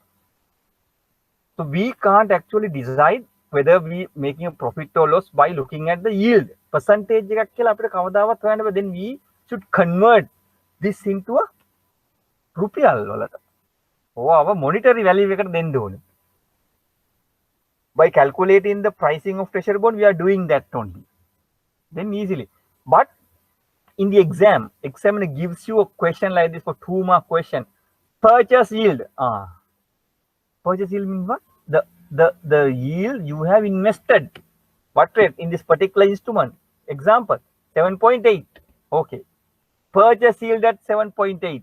A: So we can't actually decide whether we making a profit or loss by looking at the yield. Percentage then we should convert this into a rupiah. Our monetary value. By calculating the pricing of treasury bond, we are doing that only. Then easily. But in the examiner gives you a question like this for 2 mark question. Purchase yield. Purchase yield means what? The yield you have invested. What rate in this particular instrument? Example 7.8. Okay. Purchase yield at 7.8.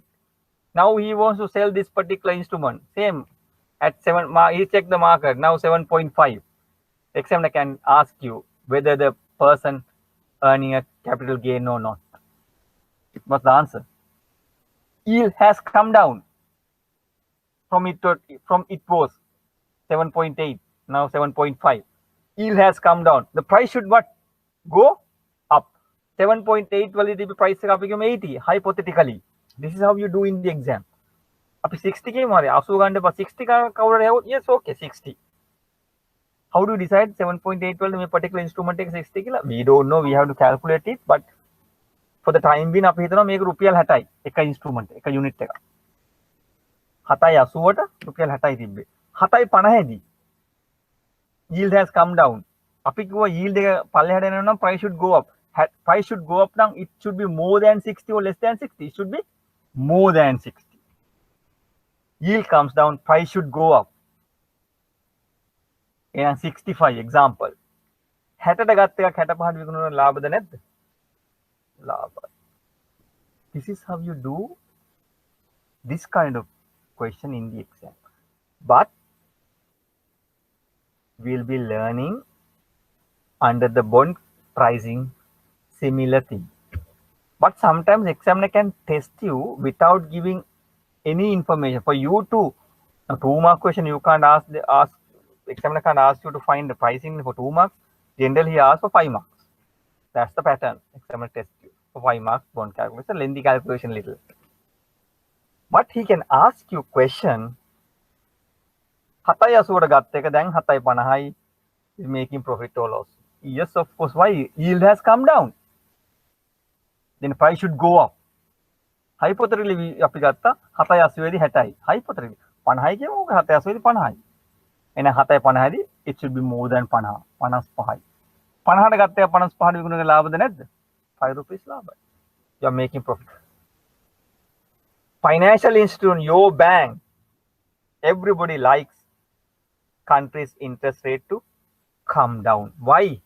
A: Now he wants to sell this particular instrument. Same at 7. He checked the market. Now 7.5. Examiner can ask you whether the person earning a capital gain or not. What's the answer? Yield has come down from it was 7.8, now 7.5. Yield has come down. The price should what? Go up. 7.8 validity price become 80 hypothetically. This is how you do in the exam. Up 60 came 60 cover. Yes, okay, 60. How do you decide 7.812 මේ particular instrument එක 60 කියලා? We don't know. We have to calculate it. But for the time being අපි හිතනවා මේක රුපියල් 60යි එක instrument එක unit එක. 7.80ට රුපියල් 60යි තිබ්බේ. 7.50 දී yield has come down. අපි කිව්වා yield එක පල්ලෙහාට එනවා නම් price should go up. Price should go up now. It should be more than 60 or less than 60. It should be more than 60. Yield comes down, price should go up. And 65 example. 60ට ගත්ත එකක් 65ට විකුණුන ලාභද නැද්ද? ලාභයි. This is how you do this kind of question in the exam. But we'll be learning under the bond pricing similar thing. But sometimes examiner can test you without giving any information. For you to a 2-mark question, you can't ask examiner can't ask you to find the pricing for 2 marks. Generally, he asks for 5 marks. That's the pattern. Examiner tests you for 5 marks bond calculation, lengthy calculation little. But he can ask you question. 7.80ට ගත්ත එක දැන් 7.50යි. Is making profit or loss? Yes, of course. Why? Yield has come down. Then price should go up. Hypothetically අපි ගත්තා 7.80 දී 60යි. Hypothetically 50යි කියමු. 7.80 දී 50යි. එන 7.50 දී it should be more than 50. 55යි. 50ට ගත්ත එක 55ට විකුණන එක ලාභද නැද්ද? 5 rupees ලාභයි. You are making profit. Financial institution, your bank, everybody likes country's interest rate to come down. Why?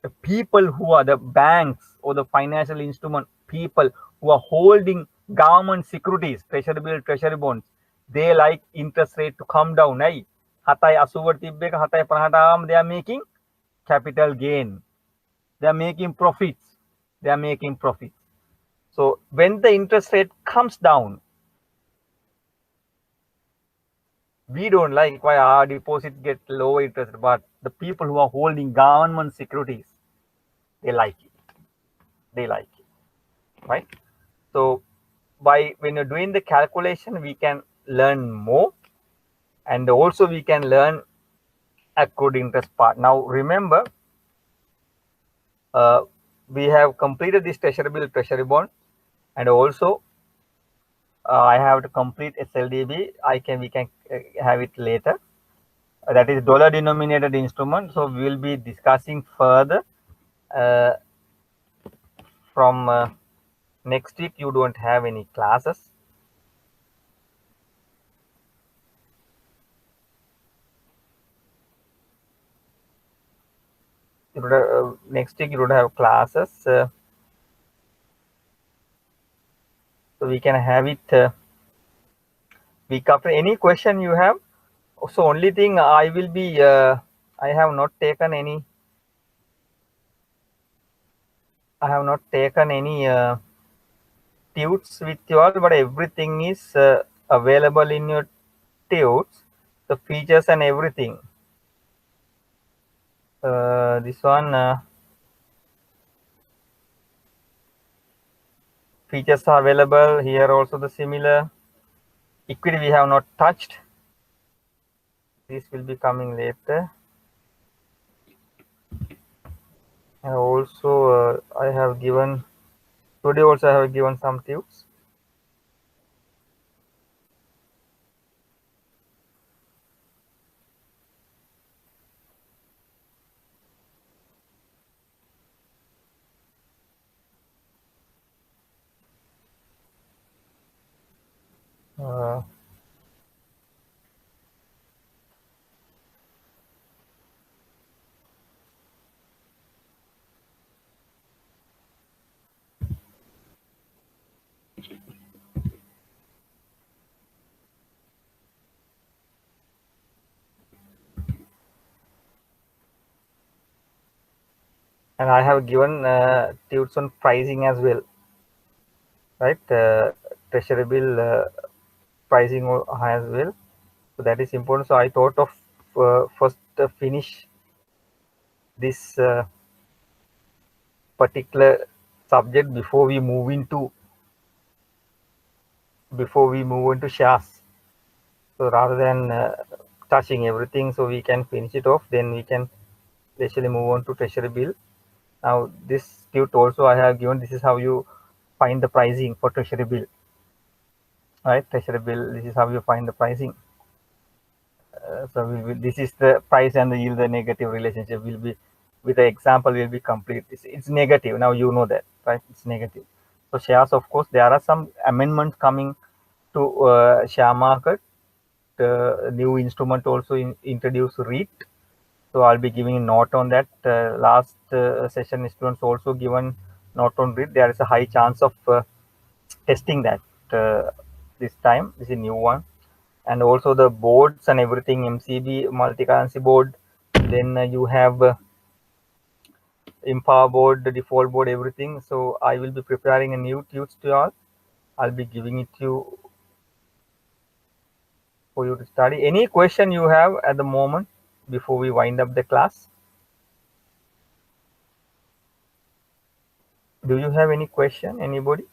A: The people who are the banks or the financial instrument, people who are holding government securities, treasury bill, treasury bonds, they like interest rate to come down. 7.80ට තිබ්බ එක 7.50ට ආවම they are making capital gain. They are making profits. They are making profits. So when the interest rate comes down, we don't like why our deposit get low interest, but the people who are holding government securities, they like it. They like it, right? So when you're doing the calculation, we can learn more, and also we can learn accrued interest part. Now remember, we have completed this treasury bill, treasury bond, and also I have to complete SLDB. We can have it later. That is dollar denominated instrument. So we will be discussing further from next week. You don't have any classes. Next week you don't have classes. So we can have it week after. Any question you have? So only thing I will be I have not taken any tutes with you all, but everything is available in your tutes, the features and everything. This one features are available here. Also the similar equity we have not touched. This will be coming later. And also I have given today also I have given some tips. And I have given tips on pricing as well, right? Treasury bill pricing as well. So that is important. So I thought of first finish this particular subject before we move into shares. So rather than touching everything, so we can finish it off. Then we can actually move on to treasury bill. Now this tut also I have given. This is how you find the pricing for treasury bill. Right, treasury bill. This is how you find the pricing. So this is the price and the yield. The negative relationship will be, with the example, will be complete. It's negative. Now you know that, right? It's negative. So shares, of course, there are some amendments coming to share market. New instrument also introduce REIT. So I'll be giving a note on that. Last session students also given note on REIT. There is a high chance of testing that this time. This is a new one. And also the boards and everything, MCB, multi-currency board. Then you have Empower board, the default board, everything. So I will be preparing a new tuts to you all. I'll be giving it to you for you to study. Any question you have at the moment before we wind up the class? Do you have any question, anybody?